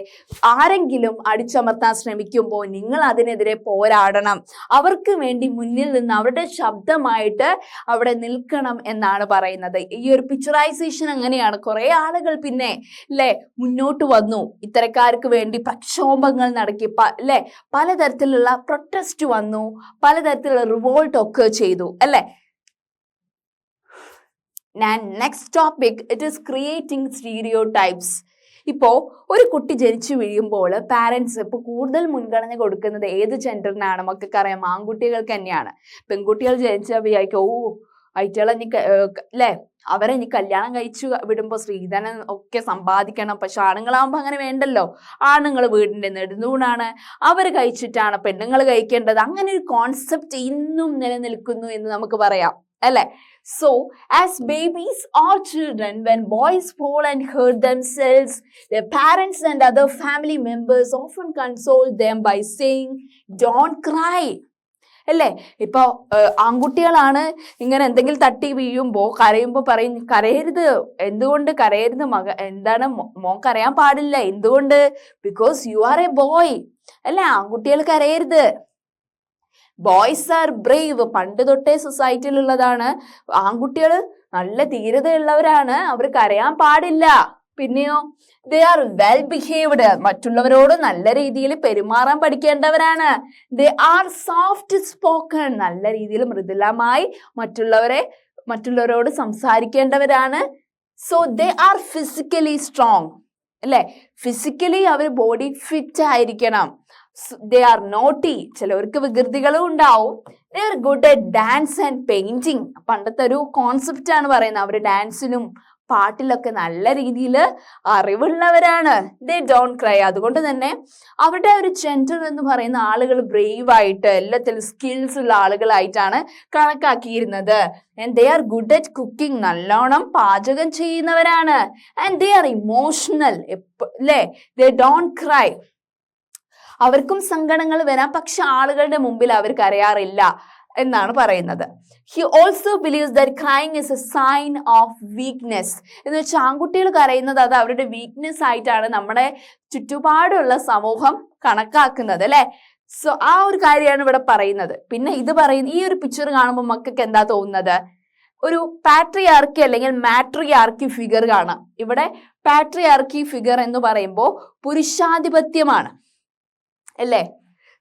ആരെങ്കിലും അടിച്ചമർത്താൻ ശ്രമിക്കുമ്പോൾ നിങ്ങൾ അതിനെതിരെ പോരാടണം. അവർക്ക് വേണ്ടി മുന്നിൽ നിന്ന് അവരുടെ ശബ്ദമായിട്ട് അവിടെ നിൽക്കണം എന്നാണ് പറയുന്നത്. ഈ ഒരു പിക്ചറൈസേഷൻ അങ്ങനെയാണ്. കുറെ ആളുകൾ പിന്നെ അല്ലെ മുന്നോട്ട് വന്നു, ഇത്തരക്കാർക്ക് വേണ്ടി പ്രക്ഷോഭങ്ങൾ നടക്കി അല്ലെ, പലതരത്തിലുള്ള പ്രൊട്ടസ്റ്റ് വന്നു, പലതരത്തിലുള്ള റിവോൾട്ട് ഒക്കെ ചെയ്തു അല്ലെ. Next topic, it is creating stereotypes. ഇപ്പോൾ ഒരു കുട്ടി ജനിച്ചു വീഴുമ്പോൾ പാരൻസ് ഇപ്പോൾ കൂടുതൽ മുൻഗണന കൊടുക്കുന്നത് ഏത് ജെൻഡറിനാണ്? മക്കൾക്കറിയാം ആൺകുട്ടികൾക്ക് തന്നെയാണ്. പെൺകുട്ടികൾ ജനിച്ചാൽ വിചാരിക്കും ഓ അയറ്റകളെ അല്ലേ അവരെ ഇനി കല്യാണം കഴിച്ചു വിടുമ്പോൾ സ്ത്രീധനം ഒക്കെ സമ്പാദിക്കണം. പക്ഷെ ആണുങ്ങളാകുമ്പോൾ അങ്ങനെ വേണ്ടല്ലോ. ആണുങ്ങൾ വീടിന്റെ നെടുന്തൂണാണ്, അവർ കഴിച്ചിട്ടാണ് പെണ്ണുങ്ങൾ കഴിക്കേണ്ടത്. അങ്ങനെ ഒരു കോൺസെപ്റ്റ് ഇന്നും നിലനിൽക്കുന്നു എന്ന് നമുക്ക് പറയാം അല്ലെ. So, as babies or children, when boys fall and hurt themselves, their parents and other family members often console them by saying, "Don't cry." അല്ലേ, ഇപ്പൊ ആൺകുട്ടികളാണ് ഇങ്ങനെ എന്തെങ്കിലും തട്ടി വീഴുമ്പോ കരയുമ്പോ പറയും കരയരുത്. എന്തുകൊണ്ട് കരയരുത്? എന്താണ് മോൻ കരയാൻ പാടില്ല. എന്തുകൊണ്ട്? Because you are a boy അല്ലെ. ആൺകുട്ടികൾ കരയരുത്. Boys are brave. പണ്ട് തൊട്ടേ സൊസൈറ്റിയിലുള്ളതാണ്. ആൺകുട്ടികൾ നല്ല ധീരതയുള്ളവരാണ്, അവർ കരയാൻ പാടില്ല. പിന്നെയോ ദേ ആർ വെൽ ബിഹേവ്ഡ്. മറ്റുള്ളവരോട് നല്ല രീതിയിൽ പെരുമാറാൻ പഠിക്കേണ്ടവരാണ്. They are soft spoken. നല്ല രീതിയിൽ മൃദുലമായി മറ്റുള്ളവരോട് സംസാരിക്കേണ്ടവരാണ്. So they are physically strong അല്ലെ. ഫിസിക്കലി അവർ ബോഡി ഫിറ്റ് ആയിരിക്കണം. They are naughty. ചിലവർക്ക് വികൃതികളും ഉണ്ടാവും. They are good at dance and painting. പണ്ടത്തെ ഒരു കോൺസെപ്റ്റ് ആണ് പറയുന്നത്. അവർ ഡാൻസിനും പാട്ടിലൊക്കെ നല്ല രീതിയിൽ അറിവുള്ളവരാണ്. ദേ ഡോണ്ട് ക്രൈ. അതുകൊണ്ട് തന്നെ അവരുടെ ഒരു ജെൻഡർ എന്ന് പറയുന്ന ആളുകൾ ബ്രേവ് ആയിട്ട് എല്ലാത്തിലും സ്കിൽസ് ഉള്ള ആളുകളായിട്ടാണ് കണക്കാക്കിയിരുന്നത്. And they are good at cooking. നല്ലോണം പാചകം ചെയ്യുന്നവരാണ്. And they are emotional. അല്ലേ? They don't cry. അവർക്കും സങ്കടങ്ങൾ വരാം, പക്ഷെ ആളുകളുടെ മുമ്പിൽ അവർ കരയാറില്ല എന്നാണ് പറയുന്നത്. He also believes that crying is a sign of weakness. എന്ന് വെച്ചാൽ ആൺകുട്ടികൾ കരയുന്നത് അത് അവരുടെ വീക്ക്നെസ് ആയിട്ടാണ് നമ്മുടെ ചുറ്റുപാടുള്ള സമൂഹം കണക്കാക്കുന്നത്, അല്ലെ? സോ ആ ഒരു കാര്യമാണ് ഇവിടെ പറയുന്നത്. പിന്നെ ഇത് പറയുന്ന ഈ ഒരു പിക്ചർ കാണുമ്പോൾ മക്കൾക്ക് എന്താ തോന്നുന്നത്? ഒരു പാട്രിയാർക്കി അല്ലെങ്കിൽ മാട്രിയാർക്കി ഫിഗർ കാണാം. ഇവിടെ പാട്രിയാർക്കി ഫിഗർ എന്ന് പറയുമ്പോൾ പുരുഷാധിപത്യമാണ്, അല്ലേ?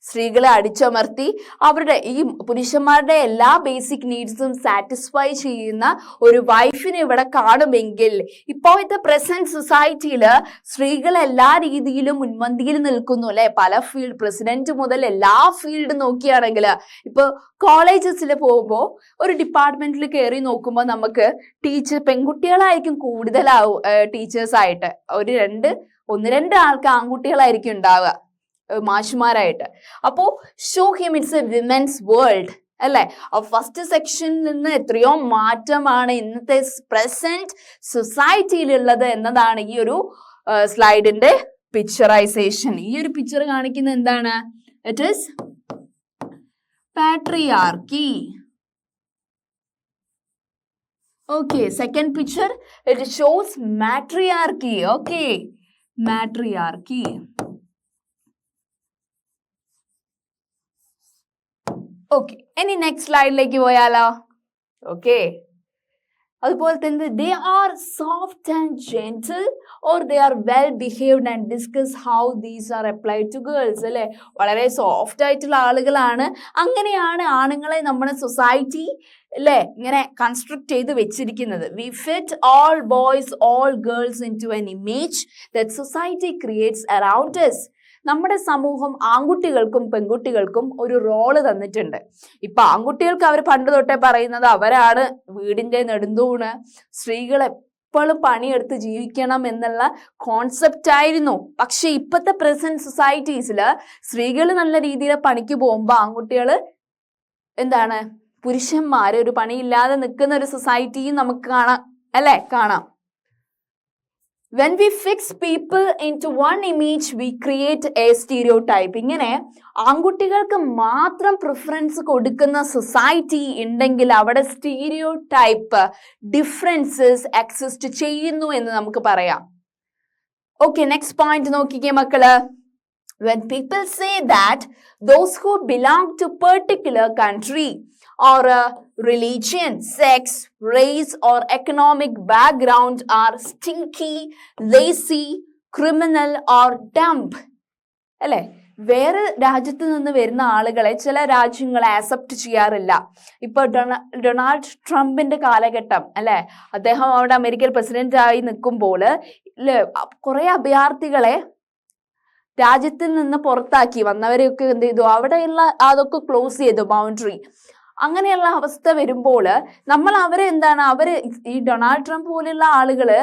സ്ത്രീകളെ അടിച്ചമർത്തി അവരുടെ ഈ പുരുഷന്മാരുടെ എല്ലാ ബേസിക് നീഡ്സും സാറ്റിസ്ഫൈ ചെയ്യുന്ന ഒരു വൈഫിനെ ഇവിടെ കാണുമെങ്കിൽ ഇപ്പോഴത്തെ പ്രസന്റ് സൊസൈറ്റിയിൽ സ്ത്രീകൾ എല്ലാ രീതിയിലും മുൻപന്തിയിൽ നിൽക്കുന്നു, അല്ലെ? പല ഫീൽഡ്, പ്രസിഡന്റ് മുതൽ എല്ലാ ഫീൽഡ് നോക്കിയാണെങ്കിൽ ഇപ്പൊ കോളേജസിൽ പോകുമ്പോൾ ഒരു ഡിപ്പാർട്ട്മെന്റിൽ കയറി നോക്കുമ്പോൾ നമുക്ക് പെൺകുട്ടികളായിരിക്കും കൂടുതലാവും ടീച്ചേഴ്സ് ആയിട്ട്. ഒന്ന് രണ്ട് ആൾക്ക് ആൺകുട്ടികളായിരിക്കും ഉണ്ടാവുക മാഷുമാരായിട്ട്. അപ്പോ show him it's A women's world, അല്ലെ? ഫസ്റ്റ് സെക്ഷനിൽ നിന്ന് എത്രയോ മാറ്റമാണ് ഇന്നത്തെ പ്രസന്റ് സൊസൈറ്റിയിലുള്ളത് എന്നതാണ് ഈ ഒരു സ്ലൈഡിന്റെ പിക്ചറൈസേഷൻ. ഈ ഒരു പിക്ചർ കാണിക്കുന്നത് എന്താണ്? It is patriarchy. Okay, second picture it shows matriarchy. Okay, matriarchy. Okay, ഇനി നെക്സ്റ്റ് സ്ലൈഡിലേക്ക് പോയാലോ? ഓക്കെ, അതുപോലെ തന്നെ they are soft and gentle or they are well behaved and discuss how these are applied to girls, അല്ലെ? വളരെ സോഫ്റ്റ് ആയിട്ടുള്ള ആളുകളാണ്. അങ്ങനെയാണ് ആണുങ്ങളെ നമ്മുടെ സൊസൈറ്റി, അല്ലെ, ഇങ്ങനെ കൺസ്ട്രക്ട് ചെയ്ത് വെച്ചിരിക്കുന്നത്. We fit all boys all girls into an image that society creates around us. നമ്മുടെ സമൂഹം ആൺകുട്ടികൾക്കും പെൺകുട്ടികൾക്കും ഒരു റോള് തന്നിട്ടുണ്ട്. ഇപ്പൊ ആൺകുട്ടികൾക്ക് അവർ പണ്ട് തൊട്ടേ പറയുന്നത് അവരാണ് വീടിന്റെ നെടുന്തൂണ്, സ്ത്രീകൾ എപ്പോഴും പണിയെടുത്ത് ജീവിക്കണം എന്നുള്ള കോൺസെപ്റ്റ് ആയിരുന്നു. പക്ഷെ ഇപ്പോഴത്തെ പ്രസന്റ് സൊസൈറ്റീസില് സ്ത്രീകൾ നല്ല രീതിയിൽ പണിക്ക് പോകുമ്പോൾ ആൺകുട്ടികൾ എന്താണ്, പുരുഷന്മാര് ഒരു പണിയില്ലാതെ നിൽക്കുന്ന ഒരു സൊസൈറ്റിയും നമുക്ക് കാണാം, അല്ലെ? കാണാം. When we fix people into one image, we create a stereotype. ഇങ്ങനെ ആൺകുട്ടികൾക്ക് മാത്രം പ്രിഫറൻസ് കൊടുക്കുന്ന സൊസൈറ്റി ഉണ്ടെങ്കിൽ അവിടെ സ്റ്റീരിയോടൈപ്പ് ഡിഫറൻസസ് എക്സിസ്റ്റ് ചെയ്യുന്നു എന്ന് നമുക്ക് പറയാം. ഓക്കെ, നെക്സ്റ്റ് പോയിന്റ് നോക്കിക്കേ മക്കള്. When people say that those who belong to particular country or religion, sex, race or economic background are stinky, lazy, criminal or dumb, അല്ലെ? വേറെ രാജ്യത്ത് നിന്ന് വരുന്ന ആളുകളെ ചില രാജ്യങ്ങൾ ആക്സെപ്റ്റ് ചെയ്യാറില്ല. ഇപ്പൊ ഡൊണാൾഡ് ട്രംപിന്റെ കാലഘട്ടം, അല്ലെ? അദ്ദേഹം അവിടെ അമേരിക്കൻ പ്രസിഡന്റ് ആയി നിൽക്കുമ്പോൾ കുറെ അഭയാർത്ഥികളെ രാജ്യത്തിൽ നിന്ന് പുറത്താക്കി. വന്നവരെയൊക്കെ എന്ത് ചെയ്തു? അവിടെയുള്ള അതൊക്കെ ക്ലോസ് ചെയ്തു, ബൗണ്ടറി. അങ്ങനെയുള്ള അവസ്ഥ വരുമ്പോൾ നമ്മൾ അവരെ ഈ ഡൊണാൾഡ് ട്രംപ് പോലെയുള്ള ആളുകള്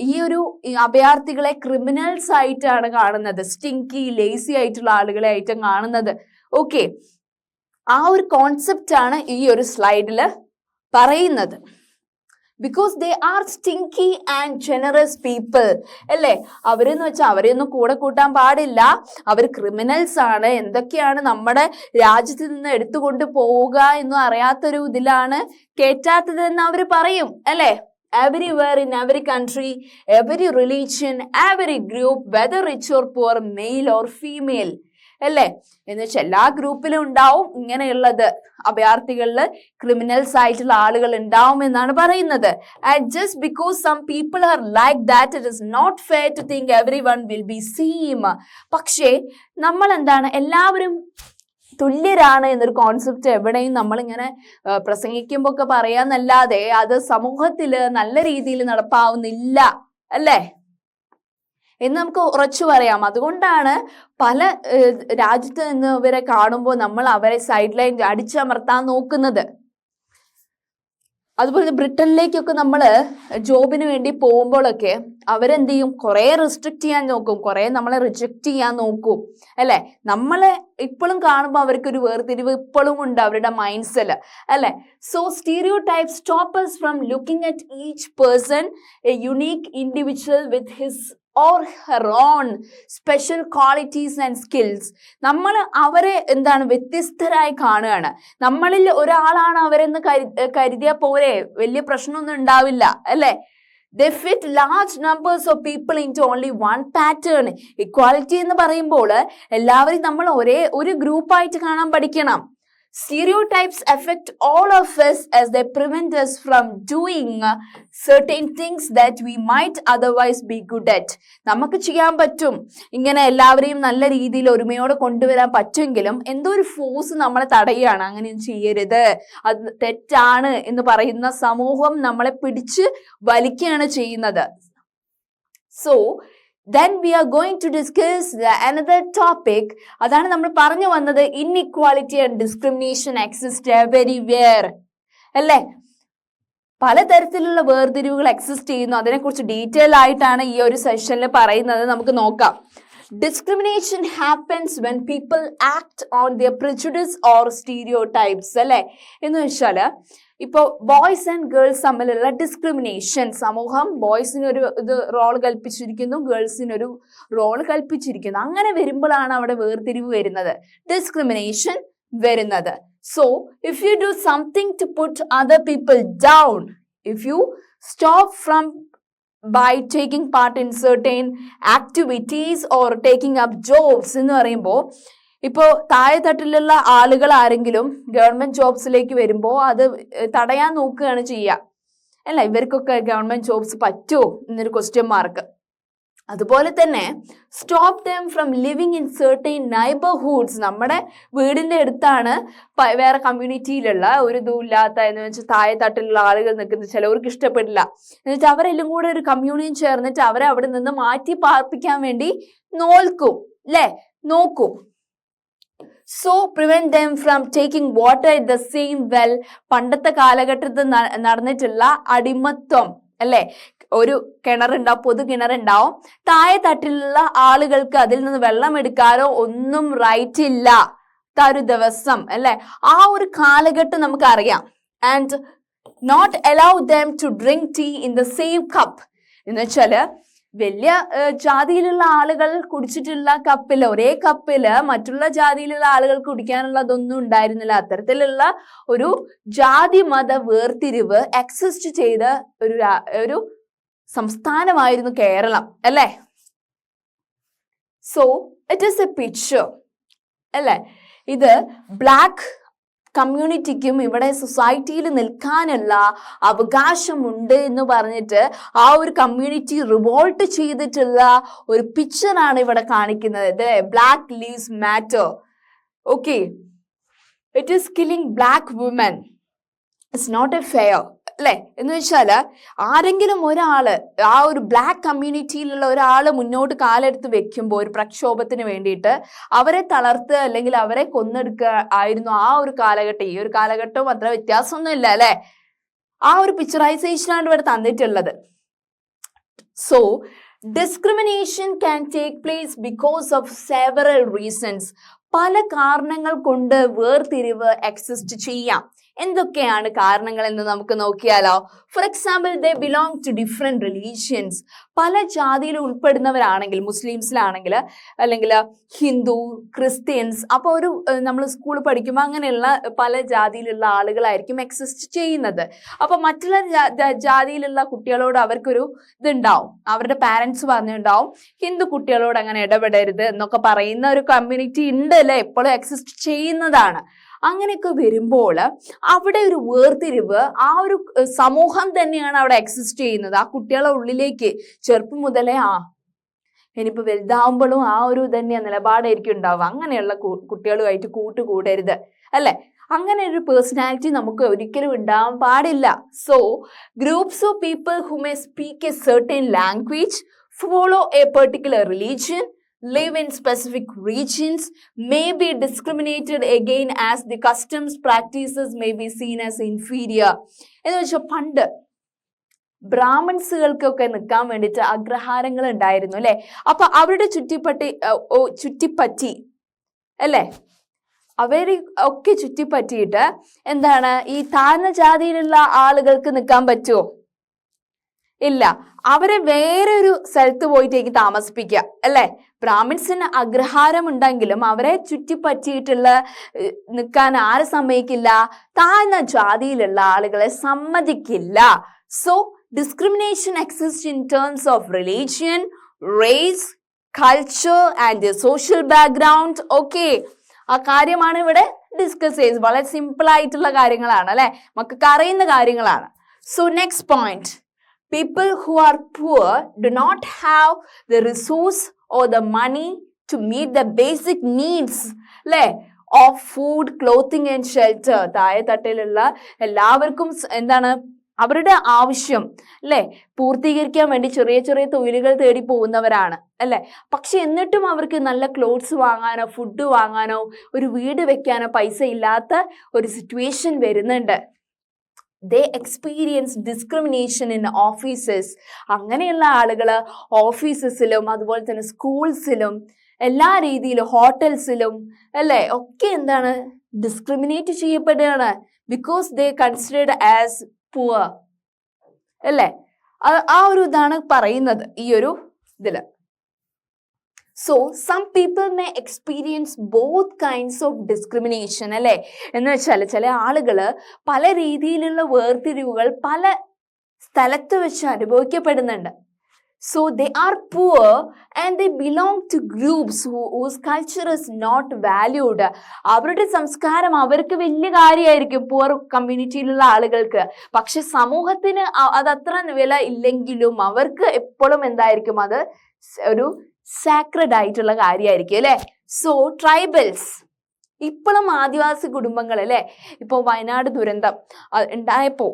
ഈ ഒരു അഭയാർത്ഥികളെ ക്രിമിനൽസ് ആയിട്ടാണ് കാണുന്നത്, സ്റ്റിങ്കി ലേസി ആയിട്ടുള്ള ആളുകളെ ആയിട്ടും കാണുന്നത്. ഓക്കെ, ആ ഒരു കോൺസെപ്റ്റ് ആണ് ഈ ഒരു സ്ലൈഡില് പറയുന്നത്. Because they are stingy and generous people, അല്ലേ? അവരെന്ന് വെച്ചാൽ അവരെയൊന്നും കൂടെ കൂട്ടാൻ പാടില്ല, അവർ ക്രിമിനൽസ് ആണ്. എന്തൊക്കെയാണ് നമ്മുടെ രാജ്യത്ത് നിന്ന് എടുത്തുകൊണ്ട് പോവുക എന്നും അറിയാത്തൊരു ഇതിലാണ് കേറ്റാത്തതെന്ന് അവർ പറയും, അല്ലേ? Everywhere in every country, every religion, every group, whether rich or poor, male or female, അല്ലേ? എന്ന് വെച്ചാൽ എല്ലാ ഗ്രൂപ്പിലും ഉണ്ടാവും ഇങ്ങനെയുള്ളത്, അഭയാർത്ഥികളില് ക്രിമിനൽസ് ആയിട്ടുള്ള ആളുകൾ ഉണ്ടാവും എന്നാണ് പറയുന്നത്. And just because some people are like that it is not fair to think everyone will be same. പക്ഷേ നമ്മൾ എല്ലാവരും തുല്യരാണ് എന്നൊരു കോൺസെപ്റ്റ് എവിടെയും നമ്മളിങ്ങനെ പ്രസംഗിക്കുമ്പോൾ ഒക്കെ പറയാന്നല്ലാതെ അത് സമൂഹത്തില് നല്ല രീതിയിൽ നടപ്പാവുന്നില്ല, അല്ലേ എന്ന് നമുക്ക് ഉറച്ചു പറയാം. അതുകൊണ്ടാണ് പല രാജ്യത്ത് നിന്ന് ഇവരെ കാണുമ്പോൾ നമ്മൾ അവരെ സൈഡ് ലൈൻ അടിച്ചമർത്താൻ നോക്കുന്നത്. അതുപോലെ ബ്രിട്ടനിലേക്കൊക്കെ നമ്മൾ ജോബിന് വേണ്ടി പോകുമ്പോഴൊക്കെ അവരെന്ത് ചെയ്യും, കുറേ റെസ്ട്രിക്റ്റ് ചെയ്യാൻ നോക്കും, കുറേ നമ്മളെ റിജക്റ്റ് ചെയ്യാൻ നോക്കും അല്ലെ. നമ്മളെ ഇപ്പോഴും കാണുമ്പോൾ അവർക്കൊരു വേർതിരിവ് ഇപ്പോഴും ഉണ്ട് അവരുടെ മൈൻഡ്സിൽ അല്ലെ. So stereo type stop us from looking at each person A unique individual with his or her own special qualities and skills. നമ്മൾ അവരെ എന്താണ് വ്യത്യസ്തരായി കാണുകയാണ്. നമ്മളിൽ ഒരാളാണ് അവരെന്ന് കരുതിയാൽ പോരെ, വലിയ പ്രശ്നമൊന്നും ഉണ്ടാവില്ല അല്ലെ. They fit large numbers of people into only one pattern. Equality എന്ന് പറയുമ്പോൾ എല്ലാവരും നമ്മൾ ഒരു ഗ്രൂപ്പായിട്ട് കാണാൻ പഠിക്കണം. Stereotypes affect all of us as they prevent us from doing certain things that we might otherwise be good at. നമുക്ക് ചെയ്യാൻ പറ്റും, ഇങ്ങനെ എല്ലാവരെയും നല്ല രീതിയിൽ ഒരുമയോടെ കൊണ്ടുവരാൻ പറ്റുമെങ്കിലും എന്തോ ഒരു ഫോഴ്സ് നമ്മളെ തടയുകയാണ്, അങ്ങനെ ചെയ്യരുത്, അത് തെറ്റാണ് എന്ന് പറയുന്ന സമൂഹം നമ്മളെ പിടിച്ച് വലിക്കുകയാണ് ചെയ്യുന്നത്. So then we are going to discuss another topic. അതാണ് നമ്മൾ പറഞ്ഞു വന്നത്, inequality and discrimination exist everywhere അല്ലേ. പലതരത്തിലുള്ള വേർതിരിവുകൾ എക്സിസ്റ്റ് ചെയ്യുന്നു, അതിനെക്കുറിച്ച് ഡീറ്റെയിൽ ആയിട്ടാണ് ഈ ഒരു സെഷനിൽ പറയുന്നത്. നമുക്ക് നോക്കാം. Discrimination happens when people act on their prejudice or stereotypes അല്ലെ. എന്ന് വെച്ചാൽ ഇപ്പോൾ ബോയ്സ് ആൻഡ് ഗേൾസ് തമ്മിലുള്ള ഡിസ്ക്രിമിനേഷൻ, സമൂഹം ബോയ്സിനൊരു റോൾ കൽപ്പിച്ചിരിക്കുന്നു, ഗേൾസിനൊരു റോൾ കൽപ്പിച്ചിരിക്കുന്നു. അങ്ങനെ വരുമ്പോഴാണ് അവിടെ വേർതിരിവ് വരുന്നത്, ഡിസ്ക്രിമിനേഷൻ വരുന്നത്. So if you do something to put other people down, if you stop from by taking part in certain activities or taking up jobs എന്ന് പറയുമ്പോൾ, ഇപ്പോൾ താഴെത്തട്ടിലുള്ള ആളുകൾ ആരെങ്കിലും ഗവൺമെന്റ് ജോബ്സിലേക്ക് വരുമ്പോൾ അത് തടയാൻ നോക്കുകയാണ് ചെയ്യുക അല്ല. ഇവർക്കൊക്കെ ഗവൺമെന്റ് ജോബ്സ് പറ്റുമോ എന്നൊരു ക്വസ്റ്റ്യൻ മാർക്ക്. അതുപോലെ തന്നെ stop them from living in certain neighbourhoods. നമ്മുടെ വീടിന്റെ അടുത്താണ് വേറെ കമ്മ്യൂണിറ്റിയിലുള്ള ഒരു ഇതുമില്ലാത്ത എന്ന് വെച്ചാൽ താഴെത്തട്ടിലുള്ള ആളുകൾ നിൽക്കുന്നത്, ചിലവർക്ക് ഇഷ്ടപ്പെടില്ല എന്ന് വെച്ചാൽ അവരെല്ലാം കൂടെ ഒരു കമ്മ്യൂണിറ്റി ചേർന്നിട്ട് അവരെ അവിടെ നിന്ന് മാറ്റി പാർപ്പിക്കാൻ വേണ്ടി നോക്കും. So prevent them from taking water at the same well. പണ്ടത്തെ കാലഘട്ടത്തിൽ നടന്നിട്ടുള്ള അടിമത്വം അല്ലെ. ഒരു കിണറുണ്ടാവും, പൊതു കിണറുണ്ടാവും, താഴെ തട്ടിലുള്ള ആളുകൾക്ക് അതിൽ നിന്ന് വെള്ളം എടുക്കാനോ ഒന്നും റൈറ്റ് ഇല്ല ഒരു ദിവസം അല്ലെ. ആ ഒരു കാലഘട്ടം നമുക്കറിയാം. And not allow them to drink tea in the same cup. എന്ന് വെച്ചാല് വലിയ ജാതിയിലുള്ള ആളുകൾ കുടിച്ചിട്ടുള്ള കപ്പില്, ഒരേ കപ്പില് മറ്റുള്ള ജാതിയിലുള്ള ആളുകൾ കുടിക്കാനുള്ളതൊന്നും ഉണ്ടായിരുന്നില്ല. അത്തരത്തിലുള്ള ഒരു ജാതി മത വേർതിരിവ് എക്സിസ്റ്റ് ചെയ്ത ഒരു സംസ്ഥാനമായിരുന്നു കേരളം അല്ലെ. So it is A picture അല്ലെ. ഇത് ബ്ലാക്ക് കമ്മ്യൂണിറ്റിക്കും ഇവിടെ സൊസൈറ്റിയിൽ നിൽക്കാനുള്ള അവകാശമുണ്ട് എന്ന് പറഞ്ഞിട്ട് ആ ഒരു കമ്മ്യൂണിറ്റി റിവോൾട്ട് ചെയ്തിട്ടുള്ള ഒരു പിക്ചറാണ് ഇവിടെ കാണിക്കുന്നത്. Black lives matter. Okay, it is killing black woman. It's not a fair അല്ലെ. എന്ന് വെച്ചാല് ആരെങ്കിലും ഒരാള്, ആ ഒരു ബ്ലാക്ക് കമ്മ്യൂണിറ്റിയിലുള്ള ഒരാള് മുന്നോട്ട് കാലെടുത്ത് വെക്കുമ്പോൾ ഒരു പ്രക്ഷോഭത്തിന് വേണ്ടിയിട്ട് അവരെ തളർത്തുക അല്ലെങ്കിൽ അവരെ കൊന്നെടുക്കുക ആയിരുന്നു ആ ഒരു കാലഘട്ടം. ഈ ഒരു കാലഘട്ടവും അത്ര വ്യത്യാസമൊന്നും ഇല്ല അല്ലെ. ആ ഒരു പിക്ചറൈസേഷനാണ് ഇവിടെ തന്നിട്ടുള്ളത്. So discrimination can take place because of several reasons. പല കാരണങ്ങൾ കൊണ്ട് വേർതിരിവ് എക്സിസ്റ്റ് ചെയ്യാം. എന്തൊക്കെയാണ് കാരണങ്ങൾ എന്ന് നമുക്ക് നോക്കിയാലോ. For example, they belong to different religions. പല ജാതിയിൽ ഉൾപ്പെടുന്നവരാണെങ്കിൽ, മുസ്ലിംസിലാണെങ്കിൽ അല്ലെങ്കിൽ ഹിന്ദു, ക്രിസ്ത്യൻസ്, അപ്പോൾ ഒരു നമ്മൾ സ്കൂളിൽ പഠിക്കുമ്പോൾ അങ്ങനെയുള്ള പല ജാതിയിലുള്ള ആളുകളായിരിക്കും എക്സിസ്റ്റ് ചെയ്യുന്നത്. അപ്പോൾ മറ്റുള്ള ജാതിയിലുള്ള കുട്ടികളോട് അവർക്കൊരു ഇതുണ്ടാവും, അവരുടെ പാരൻസ് പറഞ്ഞിട്ടുണ്ടാവും ഹിന്ദു കുട്ടികളോട് അങ്ങനെ ഇടപെടരുത് എന്നൊക്കെ പറയുന്ന ഒരു കമ്മ്യൂണിറ്റി ഉണ്ട് അല്ലെ, എപ്പോഴും എക്സിസ്റ്റ് ചെയ്യുന്നതാണ്. അങ്ങനെയൊക്കെ വരുമ്പോൾ അവിടെ ഒരു വേർതിരിവ്, ആ ഒരു സമൂഹം തന്നെയാണ് അവിടെ എക്സിസ്റ്റ് ചെയ്യുന്നത്. ആ കുട്ടികളുടെ ഉള്ളിലേക്ക് ചെറുപ്പം മുതലേ ഇനിയിപ്പോൾ വലുതാവുമ്പോഴും ആ ഒരു തന്നെ നിലപാടായിരിക്കും ഉണ്ടാവുക. അങ്ങനെയുള്ള കുട്ടികളുമായിട്ട് കൂട്ടുകൂടരുത് അല്ലെ. അങ്ങനെ ഒരു പേഴ്സണാലിറ്റി നമുക്ക് ഒരിക്കലും ഉണ്ടാവാൻ പാടില്ല. So groups of people who may speak A certain language, follow A particular religion, live in specific regions, may be discriminated again as the customs practices may be seen as inferior. എന്ന് വെച്ചാൽ പണ്ട് ബ്രാഹ്മൺസുകൾക്കൊക്കെ നിൽക്കാൻ വേണ്ടിയിട്ട് അഗ്രഹാരങ്ങൾ ഉണ്ടായിരുന്നു അല്ലെ. അപ്പൊ അവരുടെ ചുറ്റിപ്പറ്റി അല്ലെ, അവര് ഒക്കെ ചുറ്റിപ്പറ്റിയിട്ട് എന്താണ് ഈ താഴ്ന്ന ജാതിയിലുള്ള ആളുകൾക്ക് നിൽക്കാൻ പറ്റുമോ? ഇല്ല. അവരെ വേറെ ഒരു സ്ഥലത്ത് പോയിട്ടേക്ക് താമസിപ്പിക്കുക അല്ലെ. ബ്രാഹ്മിൻസിന് അഗ്രഹാരം ഉണ്ടെങ്കിലും അവരെ ചുറ്റിപ്പറ്റിയിട്ടുള്ള നിൽക്കാൻ ആര് സമ്മതിക്കില്ല? താഴ്ന്ന ജാതിയിലുള്ള ആളുകളെ സമ്മതിക്കില്ല. So discrimination exists in terms of religion, race, culture and social background. Okay, ആ കാര്യമാണ് ഇവിടെ ഡിസ്കസ് ചെയ്തത്. വളരെ സിമ്പിൾ ആയിട്ടുള്ള കാര്യങ്ങളാണ് അല്ലെ, മക്കൾക്ക് അറിയുന്ന കാര്യങ്ങളാണ്. So next point, people who are poor do not have the resource or the money to meet the basic needs അല്ലെ of food, clothing and shelter. താഴെ തട്ടിലുള്ള എല്ലാവർക്കും എന്താണ് അവരുടെ ആവശ്യം അല്ലെ പൂർത്തീകരിക്കാൻ വേണ്ടി ചെറിയ ചെറിയ തൊഴിലുകൾ തേടി പോകുന്നവരാണ് അല്ലെ. പക്ഷെ എന്നിട്ടും അവർക്ക് നല്ല ക്ലോത്ത്സ് വാങ്ങാനോ ഫുഡ് വാങ്ങാനോ ഒരു വീട് വെക്കാനോ പൈസ ഇല്ലാത്ത ഒരു സിറ്റുവേഷൻ വരുന്നുണ്ട്. they experience discrimination in offices. അങ്ങനെയുള്ള ആളുകള് ഓഫീസസിലും അതുപോലെ തന്നെ സ്കൂൾസിലും എല്ലാ രീതിയിലും ഹോട്ടൽസിലും അല്ലെ ഒക്കെ എന്താണ് ഡിസ്ക്രിമിനേറ്റ് ചെയ്യപ്പെടുകയാണ്. Because they considered as poor അല്ലെ. ആ ഒരു ഇതാണ് പറയുന്നത് ഈ ഒരു ഇതില്. So some people may experience both kinds of discrimination അല്ലെ. എന്ന് വെച്ചാൽ ചില ആളുകള് പല രീതിയിലുള്ള വേർതിരിവുകൾ പല സ്ഥലത്ത് വെച്ച് അനുഭവിക്കപ്പെടുന്നുണ്ട്. So they are poor and they belong to groups whose culture is not valued. അവരുടെ സംസ്കാരം അവർക്ക് വലിയ കാര്യമായിരിക്കും പുവർ കമ്മ്യൂണിറ്റിയിലുള്ള ആളുകൾക്ക്. പക്ഷെ സമൂഹത്തിന് അതത്ര വില ഇല്ലെങ്കിലും അവർക്ക് എപ്പോഴും എന്തായിരിക്കും അത് ഒരു സാക്രഡ് ആയിട്ടുള്ള കാര്യമായിരിക്കും അല്ലെ. സോ ട്രൈബൽസ് ഇപ്പോഴും ആദിവാസി കുടുംബങ്ങൾ അല്ലെ, ഇപ്പൊ വയനാട് ദുരന്തം ഉണ്ടായപ്പോ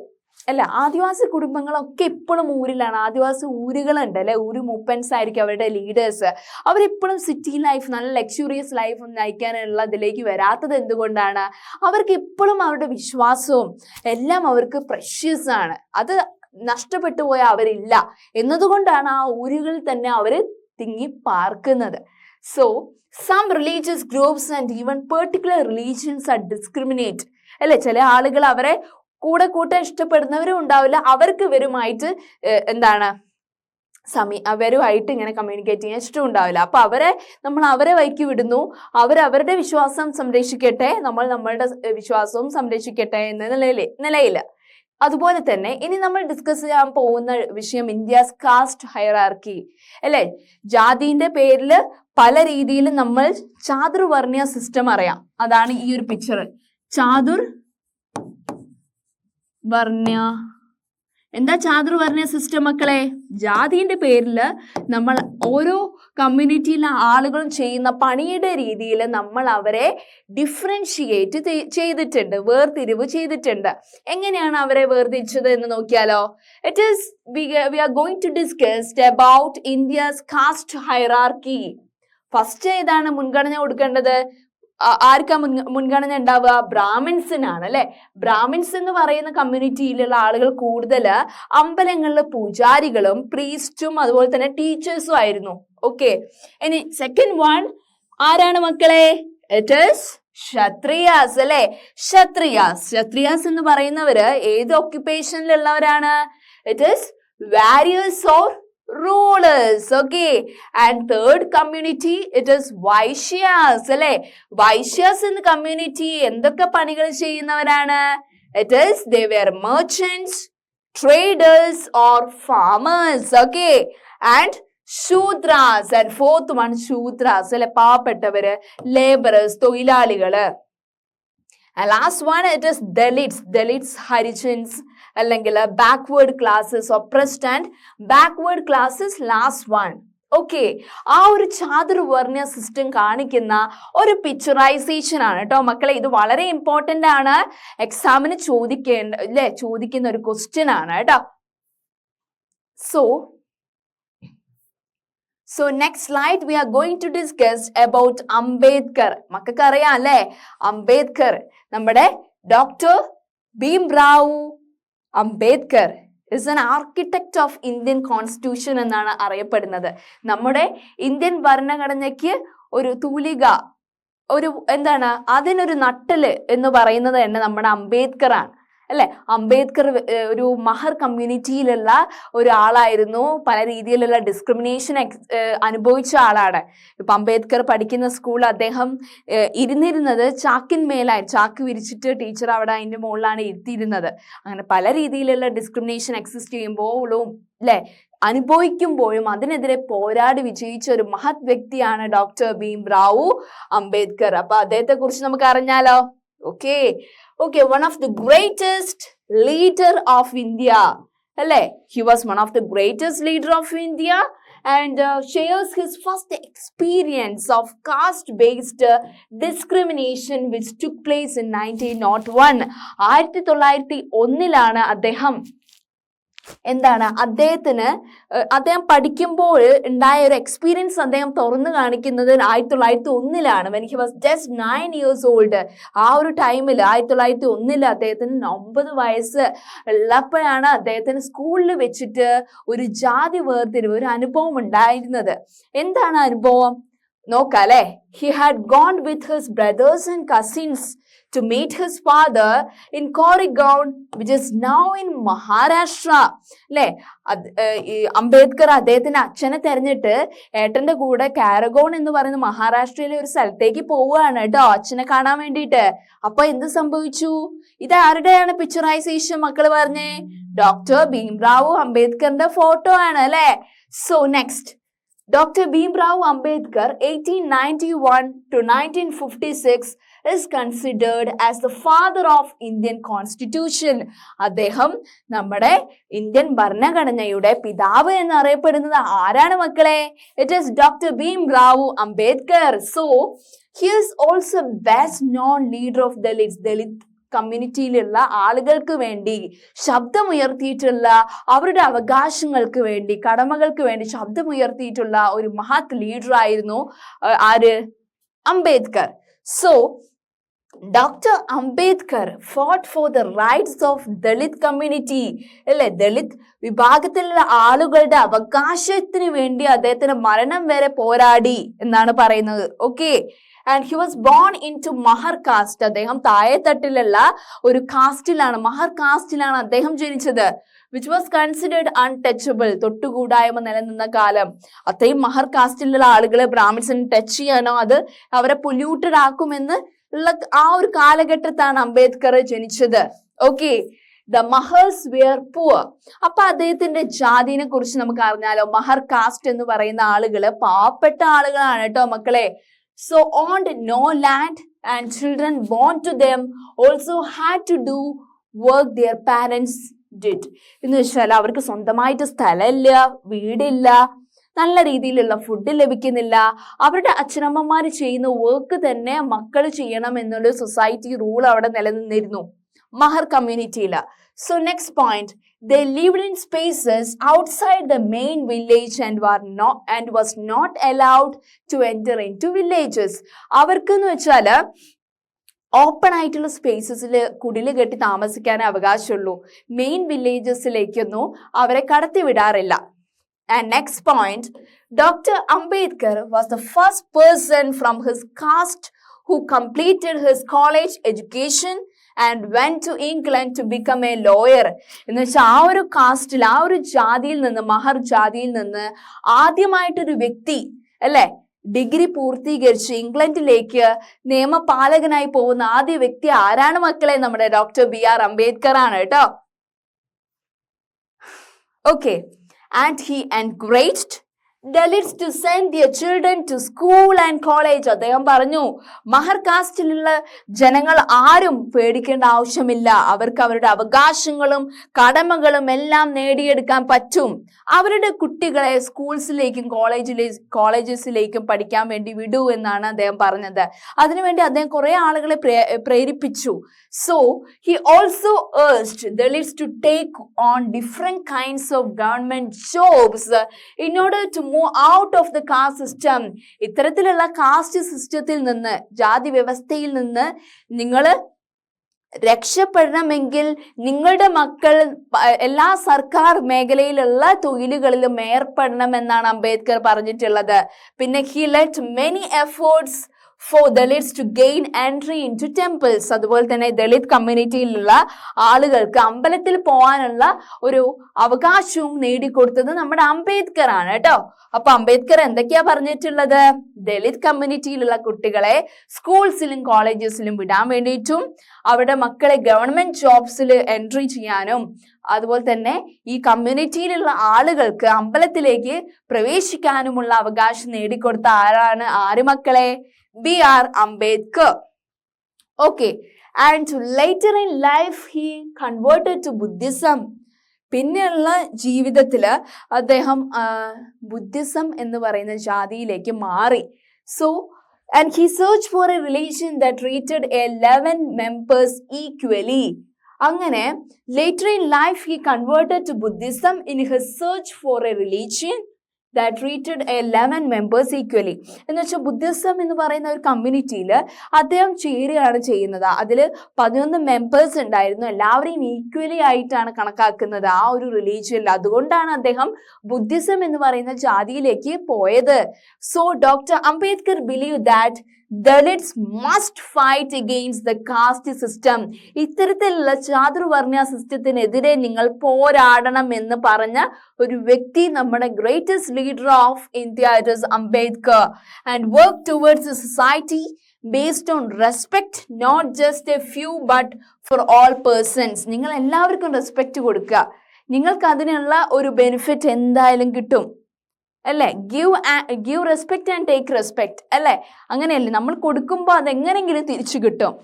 അല്ല ആദിവാസി കുടുംബങ്ങളൊക്കെ ഇപ്പോഴും ഊരിലാണ്. ആദിവാസി ഊരുകളുണ്ട് അല്ലെ, ഊര് മൂപ്പൻസ് ആയിരിക്കും അവരുടെ ലീഡേഴ്സ്. അവരിപ്പോഴും സിറ്റി ലൈഫ് നല്ല ലക്ഷ്യൂറിയസ് ലൈഫ് നയിക്കാനുള്ള ഇതിലേക്ക് വരാത്തത് എന്തുകൊണ്ടാണ്? അവർക്ക് ഇപ്പോഴും അവരുടെ വിശ്വാസവും എല്ലാം അവർക്ക് പ്രഷ്യസ് ആണ്. അത് നഷ്ടപ്പെട്ടു പോയ അവരില്ല എന്നതുകൊണ്ടാണ് ആ ഊരുകളിൽ തന്നെ അവര് തിങ്ങി പാർക്കുന്നത്. So some religious groups and even particular religions are discriminate അല്ലെ. ചില ആളുകൾ അവരെ കൂടെ കൂട്ടാൻ ഇഷ്ടപ്പെടുന്നവരും ഉണ്ടാവില്ല. അവർക്ക് ഇവരുമായിട്ട് എന്താണ് അവരുമായിട്ട് ഇങ്ങനെ കമ്മ്യൂണിക്കേറ്റ് ചെയ്യാൻ ഇഷ്ടം ഉണ്ടാവില്ല. അപ്പൊ നമ്മൾ അവരെ വഴിക്ക് വിടുന്നു. അവരവരുടെ വിശ്വാസം സംരക്ഷിക്കട്ടെ, നമ്മൾ നമ്മളുടെ വിശ്വാസവും സംരക്ഷിക്കട്ടെ എന്ന നിലയില്. അതുപോലെ തന്നെ ഇനി നമ്മൾ ഡിസ്കസ് ചെയ്യാൻ പോകുന്ന വിഷയം ഇന്ത്യസ് കാസ്റ്റ് ഹൈറാർക്കി അല്ലെ. ജാതിന്റെ പേരിൽ പല രീതിയിൽ നമ്മൾ ചാതുർവർണ്ണ സിസ്റ്റം അറിയാം. അതാണ് ഈ ഒരു പിക്ചർ. എന്താ ചാതുർവർണ്ണ സിസ്റ്റം മക്കളെ? ജാതിന്റെ പേരിൽ നമ്മൾ ഓരോ കമ്മ്യൂണിറ്റിയിലെ ആളുകളും ചെയ്യുന്ന പണിയുടെ രീതിയിൽ നമ്മൾ അവരെ ഡിഫറൻഷിയേറ്റ് ചെയ്തിട്ടുണ്ട്, വേർതിരിവ് ചെയ്തിട്ടുണ്ട്. എങ്ങനെയാണ് അവരെ വേർതിരിച്ചത് എന്ന് നോക്കിയാലോ. we are going to discuss about India's caste hierarchy. First ഏതാണ് മുൻഗണന കൊടുക്കേണ്ടത്? ആർക്കാ മുൻഗണന ഉണ്ടാവുക? ബ്രാഹ്മിൻസിനാണ് അല്ലെ. ബ്രാഹ്മിൻസ് എന്ന് പറയുന്ന കമ്മ്യൂണിറ്റിയിലുള്ള ആളുകൾ കൂടുതൽ അമ്പലങ്ങളിലെ പൂജാരികളും പ്രീസ്റ്റും അതുപോലെ തന്നെ ടീച്ചേഴ്സും ആയിരുന്നു. ഓക്കെ, ഇനി സെക്കൻഡ് വൺ ആരാണ് മക്കളെ? ഇറ്റ് ഈസ് ക്ഷത്രിയാസ് അല്ലെ. ക്ഷത്രിയാസ് എന്ന് പറയുന്നവര് ഏത് ഓക്യുപ്പേഷനിലുള്ളവരാണ്? It is warriors or rulers. Okay, and third community it is Vaishyas അല്ലെ. Vaishyas in the community എന്തൊക്കെ പണികൾ ചെയ്യുന്നവരാണ്? It is they were merchants, traders or farmers. Okay, and Shudras, and fourth one Shudras അല്ലെ, പാവപ്പെട്ടവര്, laborers, തൊഴിലാളികള്. And last one it is Dalits, Harijans അല്ലെങ്കിൽ backward classes, oppressed and backward classes. Last one. Okay, ആ ഒരു ചാതുർവർണ്ണ സിസ്റ്റം കാണിക്കുന്ന ഒരു പിക്ചറൈസേഷൻ ആണ് കേട്ടോ മക്കളെ. ഇത് വളരെ ഇമ്പോർട്ടന്റ് ആണ്, എക്സാമിന് ചോദിക്കുന്ന ഒരു ക്വസ്റ്റ്യൻ ആണ് കേട്ടോ. So next slide we are going to discuss about Ambedkar. മക്കൾക്ക് അറിയാം അല്ലേ? അംബേദ്കർ നമ്മുടെ doctor Bhimrao Ambedkar is an architect of Indian Constitution എന്നാണ് അറിയപ്പെടുന്നത്. നമ്മുടെ ഇന്ത്യൻ ഭരണഘടനയ്ക്ക് ഒരു തൂലിക, ഒരു എന്താണ് അതിനൊരു നട്ടല് എന്ന് പറയുന്നത് തന്നെ നമ്മുടെ അംബേദ്കർ ആണ് അല്ലെ? അംബേദ്കർ ഒരു മഹർ കമ്മ്യൂണിറ്റിയിലുള്ള ഒരാളായിരുന്നു. പല രീതിയിലുള്ള ഡിസ്ക്രിമിനേഷൻ അനുഭവിച്ച ആളാണ്. ഇപ്പൊ അംബേദ്കർ പഠിക്കുന്ന സ്കൂളിൽ അദ്ദേഹം ഇരുന്നിരുന്നത് ചാക്കിന്മേലായി, ചാക്ക് വിരിച്ചിട്ട് ടീച്ചർ അവിടെ അതിന്റെ മുകളിലാണ് ഇരുത്തിയിരുന്നത്. അങ്ങനെ പല രീതിയിലുള്ള ഡിസ്ക്രിമിനേഷൻ എക്സിസ്റ്റ് ചെയ്യുമ്പോഴും അല്ലെ അനുഭവിക്കുമ്പോഴും അതിനെതിരെ പോരാടി വിജയിച്ച ഒരു മഹത് വ്യക്തിയാണ് ഡോക്ടർ ഭീംറാവു അംബേദ്കർ. അപ്പൊ അദ്ദേഹത്തെ കുറിച്ച് നമുക്ക് അറിഞ്ഞാലോ? Okay, one of the greatest leader of India. He was one of the greatest leader of India and shares his first experience of caste-based discrimination which took place in 1901. 1901 അദ്ദേഹം എന്താണ് അദ്ദേഹം പഠിക്കുമ്പോൾ ഉണ്ടായ ഒരു എക്സ്പീരിയൻസ് അദ്ദേഹം തുറന്നു കാണിക്കുന്നത് 1901 when he was just 9 years old. ആ ഒരു ടൈമിൽ 1901 അദ്ദേഹത്തിന് 9 വയസ്സ് ഉള്ളപ്പോഴാണ് അദ്ദേഹത്തിന് സ്കൂളിൽ വെച്ചിട്ട് ഒരു ജാതി വേർതിരിവ് ഒരു അനുഭവം ഉണ്ടായിരുന്നത്. എന്താണ് അനുഭവം നോക്കാം അല്ലെ? He had gone with his brothers and cousins to meet his father in Koregaon, which is now in Maharashtra. അല്ലെ? അംബേദ്കർ അദ്ദേഹത്തിന്റെ അച്ഛനെ തെരഞ്ഞിട്ട് ഏട്ടന്റെ കൂടെ കാരഗോൺ എന്ന് പറയുന്ന മഹാരാഷ്ട്രയിലെ ഒരു സ്ഥലത്തേക്ക് പോവുകയാണ് കേട്ടോ, അച്ഛനെ കാണാൻ വേണ്ടിയിട്ട്. അപ്പൊ എന്ത് സംഭവിച്ചു? ഇത് ആരുടെയാണ് പിക്ചറൈസേഷൻ മക്കള് പറഞ്ഞേ? ഡോക്ടർ ഭീംറാവു അംബേദ്കറിന്റെ ഫോട്ടോ ആണ് അല്ലെ? So next, Dr. Bhimrao Ambedkar 1891 to 1956 is considered as the father of Indian Constitution. അദ്ദേഹം നമ്മുടെ ഇന്ത്യൻ ഭരണഘടനയുടെ പിതാവ് എന്നറിയപ്പെടുന്നത് ആരാണ് മക്കളെ? It is Dr. Bhimrao Ambedkar. So he is also best known leader of Dalit കമ്മ്യൂണിറ്റിയിലുള്ള ആളുകൾക്ക് വേണ്ടി ശബ്ദമുയർത്തിയിട്ടുള്ള, അവരുടെ അവകാശങ്ങൾക്ക് വേണ്ടി, കടമകൾക്ക് വേണ്ടി ശബ്ദമുയർത്തിയിട്ടുള്ള ഒരു മഹത് ലീഡർ ആയിരുന്നു ആര്? Ambedkar. So doctor Ambedkar fought for the rights of Dalit community. അല്ലെ? ദളിത് വിഭാഗത്തിലുള്ള ആളുകളുടെ അവകാശത്തിന് വേണ്ടി അദ്ദേഹത്തിന് മരണം വരെ പോരാടി എന്നാണ് പറയുന്നത്. And he was born into Mahar caste. അദ്ദേഹം താഴെത്തട്ടിലുള്ള ഒരു കാസ്റ്റിലാണ്, മഹർ കാസ്റ്റിലാണ് അദ്ദേഹം ജനിച്ചത്. which was considered untouchable. തൊട്ടുകൂടായ്മ നിലനിന്ന കാലം. അത്രയും മഹർ കാസ്റ്റിലുള്ള ആളുകളെ ബ്രാഹ്മിൻസിന് ടച്ച് ചെയ്യാനോ അത് അവരെ പൊല്യൂട്ടഡ് ആക്കുമെന്ന് ഉള്ള ആ ഒരു കാലഘട്ടത്താണ് അംബേദ്കർ ജനിച്ചത്. The Mahars were poor. അപ്പൊ അദ്ദേഹത്തിന്റെ ജാതിനെ കുറിച്ച് നമുക്ക് അറിഞ്ഞാലോ? മഹർ കാസ്റ്റ് എന്ന് പറയുന്ന ആളുകള് പാവപ്പെട്ട ആളുകളാണ് കേട്ടോ മക്കളെ. So owned no land and children born to them also had to do work their parents did. എന്ന് വെച്ചാൽ അവർക്ക് സ്വന്തമായിട്ട് സ്ഥലമില്ല, വീടില്ല, നല്ല രീതിയിലുള്ള ഫുഡ് ലഭിക്കുന്നില്ല. അവരുടെ അച്ഛനമ്മമാര് ചെയ്യുന്ന വർക്ക് തന്നെ മക്കൾ ചെയ്യണം എന്നുള്ള സൊസൈറ്റി റൂൾ അവിടെ നിലനിന്നിരുന്നു മഹർ കമ്മ്യൂണിറ്റിയില്. So next point, they lived in spaces outside the main village and was not allowed to enter into villages. അവർക്കെന്ന് വെച്ചാല് ഓപ്പൺ ആയിട്ടുള്ള സ്പേസസിൽ കുടില് കെട്ടി താമസിക്കാനേ അവകാശമുള്ളൂ. മെയിൻ വില്ലേജസിലേക്കൊന്നും അവരെ കടത്തിവിടാറില്ല. And next point, Dr. Ambedkar was the first person from his caste who completed his college education and went to England to become a lawyer. എന്ന് വെച്ചാൽ ആ ഒരു കാസ്റ്റിൽ, ആ ഒരു ജാതിയിൽ നിന്ന്, മഹർ ജാതിയിൽ നിന്ന് ആദ്യമായിട്ടൊരു വ്യക്തി അല്ലെ ഡിഗ്രി പൂർത്തീകരിച്ച് ഇംഗ്ലണ്ടിലേക്ക് നിയമപാലകനായി പോകുന്ന ആദ്യ വ്യക്തി ആരാണ് മക്കളെ? നമ്മുടെ ഡോക്ടർ BR അംബേദ്കർ ആണ് കേട്ടോ. And he encouraged Dalits to send their children to school and college. അദ്ദേഹം പറഞ്ഞു മഹർ കാസ്റ്റിലുള്ള ജനങ്ങൾ ആരും പേടിക്കേണ്ട ആവശ്യമില്ല, അവർക്ക് അവരുടെ അവകാശങ്ങളും കടമകളും എല്ലാം നേടിയെടുക്കാൻ പറ്റും. അവരുടെ കുട്ടികളെ സ്കൂൾസിലേക്കും കോളേജസിലേക്കും പഠിക്കാൻ വേണ്ടി വിടൂ എന്നാണ് അദ്ദേഹം പറഞ്ഞത്. അതിനുവേണ്ടി അദ്ദേഹം കുറെ ആളുകളെ പ്രേരിപ്പിച്ചു. So he also urged Dalits to take on different kinds of government jobs in order to move out of the caste system. ഇത്തരത്തിലുള്ള കാസ്റ്റ് സിസ്റ്റത്തിൽ നിന്ന്, ജാതി വ്യവസ്ഥയിൽ നിന്ന് നിങ്ങൾ രക്ഷപ്പെടണമെങ്കിൽ നിങ്ങളുടെ മക്കൾ എല്ലാ സർക്കാർ മേഖലയിലുള്ള തൊഴിലുകളിലും ഏർപ്പെടണം എന്നാണ് അംബേദ്കർ പറഞ്ഞിട്ടുള്ളത്. പിന്നെ he led many efforts for Dalits to gain entry into temples. അതുപോലെ തന്നെ ദളിത് കമ്മ്യൂണിറ്റിയിലുള്ള ആളുകൾക്ക് അമ്പലത്തിൽ പോകാനുള്ള ഒരു അവകാശവും നേടിക്കൊടുത്തത് നമ്മുടെ അംബേദ്കർ ആണ് കേട്ടോ. അപ്പൊ അംബേദ്കർ എന്തൊക്കെയാ പറഞ്ഞിട്ടുള്ളത്? ദളിത് കമ്മ്യൂണിറ്റിയിലുള്ള കുട്ടികളെ സ്കൂൾസിലും കോളേജസിലും വിടാൻ വേണ്ടിയിട്ടും അവരുടെ മക്കളെ ഗവൺമെന്റ് ജോബ്സിൽ എൻട്രി ചെയ്യാനും അതുപോലെ തന്നെ ഈ കമ്മ്യൂണിറ്റിയിലുള്ള ആളുകൾക്ക് അമ്പലത്തിലേക്ക് പ്രവേശിക്കാനുമുള്ള അവകാശം നേടിക്കൊടുത്ത ആര് മക്കളെ? B.R. Ambedkar. Okay, and later in life he converted to Buddhism. പിന്നെയുള്ള ജീവിതത്തില് അദ്ദേഹം ബുദ്ധിസം എന്ന് പറയുന്ന ജാതിയിലേക്ക് മാറി. So and he searched for a religion that treated 11 members equally. അങ്ങനെ later in life he converted to Buddhism in his search for a religion that treated 11 members equally. എന്ന് വെച്ചാൽ ബുദ്ധിസം എന്ന് പറയുന്ന ഒരു കമ്മ്യൂണിറ്റിയിൽ അദ്ദേഹം ചേരുകയാണ് ചെയ്യുന്നത്. അതിൽ 11 മെമ്പേഴ്സ് ഉണ്ടായിരുന്നു. എല്ലാവരെയും ഈക്വലി ആയിട്ടാണ് കണക്കാക്കുന്നത് ആ ഒരു റിലീജിയനിൽ. അതുകൊണ്ടാണ് അദ്ദേഹം ബുദ്ധിസം എന്ന് പറയുന്ന ജാതിയിലേക്ക് പോയത്. So doctor Ambedkar believe that Dalits must fight against the caste system. ഇത്തരത്തിലുള്ള ചാതുർവർണ്ണ സിസ്റ്റത്തിനെതിരെ നിങ്ങൾ പോരാടണം എന്ന് പറഞ്ഞ ഒരു വ്യക്തി നമ്മുടെ greatest leader of India, it is Ambedkar. And work towards A society based on respect, not just a few but for all persons. നിങ്ങൾ എല്ലാവർക്കും റെസ്പെക്റ്റ് കൊടുക്കുക. നിങ്ങൾക്ക് അതിനുള്ള ഒരു ബെനിഫിറ്റ് എന്തായാലും കിട്ടും അല്ലേ? Give respect and take respect അല്ലേ? അങ്ങനെയല്ലേ? നമ്മൾ കൊടുക്കുമ്പോൾ അതെങ്ങനെങ്കിലും തിരിച്ചു കിട്ടും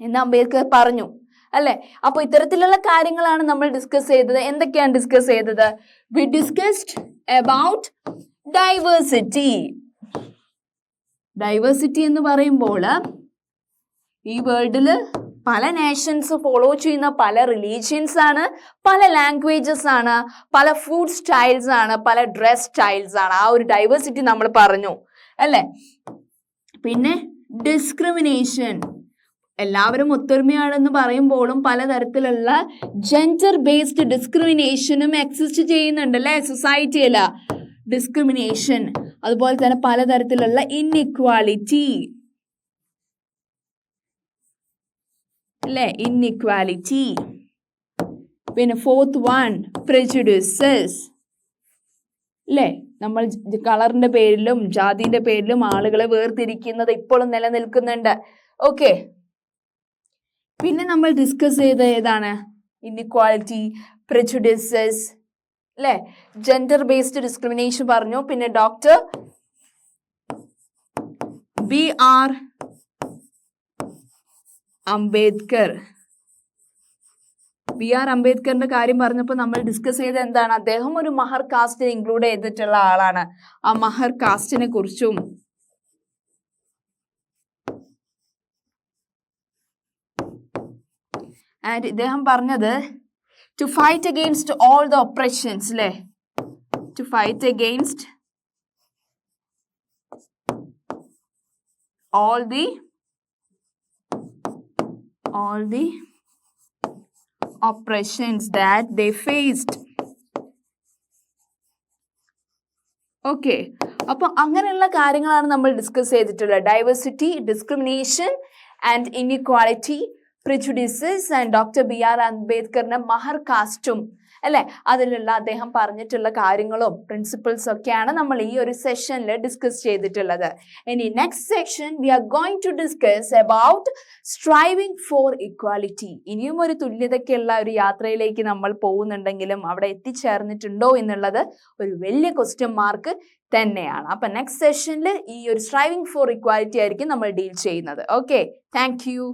എന്ന് അംബേദ്കർ പറഞ്ഞു അല്ലെ? അപ്പൊ ഇത്തരത്തിലുള്ള കാര്യങ്ങളാണ് നമ്മൾ ഡിസ്കസ് ചെയ്തത്. എന്തൊക്കെയാണ് ഡിസ്കസ് ചെയ്തത്? We discussed about diversity. Diversity എന്ന് പറയുമ്പോൾ ഈ വേൾഡിൽ പല നേഷൻസ് ഫോളോ ചെയ്യുന്ന പല റിലീജിയൻസ് ആണ്, പല ലാംഗ്വേജസ് ആണ്, പല ഫുഡ് സ്റ്റൈൽസ് ആണ്, പല ഡ്രസ് സ്റ്റൈൽസ് ആണ്. ആ ഒരു ഡൈവേഴ്സിറ്റി നമ്മൾ പറഞ്ഞു അല്ലേ? പിന്നെ ഡിസ്ക്രിമിനേഷൻ, എല്ലാവരും ഒത്തൊരുമയാണെന്ന് പറയുമ്പോഴും പലതരത്തിലുള്ള ജെൻഡർ ബേസ്ഡ് ഡിസ്ക്രിമിനേഷനും എക്സിസ്റ്റ് ചെയ്യുന്നുണ്ട് അല്ലേ സൊസൈറ്റിയിൽ? ഡിസ്ക്രിമിനേഷൻ, അതുപോലെ തന്നെ പലതരത്തിലുള്ള ഇൻഇക്വാലിറ്റി അല്ലേ? ഇൻഇക്വാലിറ്റി. പിന്നെ ഫോർത്ത് വൺ പ്രെജുഡിസസ് അല്ലേ? നമ്മൾ കളറിന്റെ പേരിലും ജാതിന്റെ പേരിലും ആളുകളെ വേർതിരിക്കുന്നത് ഇപ്പോഴും നിലനിൽക്കുന്നുണ്ട്. ഓക്കെ, പിന്നെ നമ്മൾ ഡിസ്കസ് ചെയ്ത ഏതാണ്? ഇൻഇക്വാലിറ്റി, പ്രെജുഡിസസ് അല്ലേ? ജെൻഡർ ബേസ്ഡ് ഡിസ്ക്രിമിനേഷൻ പറഞ്ഞു. പിന്നെ ഡോക്ടർ B.R. അംബേദ്കർ. B.R. അംബേദ്കറിന്റെ കാര്യം പറഞ്ഞപ്പോൾ നമ്മൾ ഡിസ്കസ് ചെയ്ത എന്താണ്? അദ്ദേഹം ഒരു മഹർ കാസ്റ്റിനെ ഇൻക്ലൂഡ് ചെയ്തിട്ടുള്ള ആളാണ്. ആ മഹർ കാസ്റ്റിനെ കുറിച്ചും ആൻഡ് ഇദ്ദേഹം പറഞ്ഞത് to fight against all the oppressions അല്ലേ? To fight against all the oppressions that they faced. Okay, അപ്പൊ അങ്ങനെയുള്ള കാര്യങ്ങളാണ് നമ്മൾ ഡിസ്കസ് ചെയ്തിട്ടുള്ളത്. Diversity, discrimination and inequality, prejudices and doctor B.R. അംബേദ്കറിന്റെ മഹർ കാസ്റ്റും അല്ലെ? അതിലുള്ള അദ്ദേഹം പറഞ്ഞിട്ടുള്ള കാര്യങ്ങളും പ്രിൻസിപ്പിൾസ് ഒക്കെയാണ് നമ്മൾ ഈ ഒരു സെഷനിൽ ഡിസ്കസ് ചെയ്തിട്ടുള്ളത്. ഇനി next section we are going to discuss about striving for equality. ഇനിയും ഒരു തുല്യതയ്ക്കുള്ള ഒരു യാത്രയിലേക്ക് നമ്മൾ പോകുന്നുണ്ടെങ്കിലും അവിടെ എത്തിച്ചേർന്നിട്ടുണ്ടോ എന്നുള്ളത് ഒരു വലിയ ക്വസ്റ്റ്യൻ മാർക്ക് തന്നെയാണ്. അപ്പൊ നെക്സ്റ്റ് സെഷനിൽ ഈ ഒരു സ്ട്രൈവിംഗ് ഫോർ ഇക്വാലിറ്റി ആയിരിക്കും നമ്മൾ ഡീൽ ചെയ്യുന്നത്. Okay, thank you.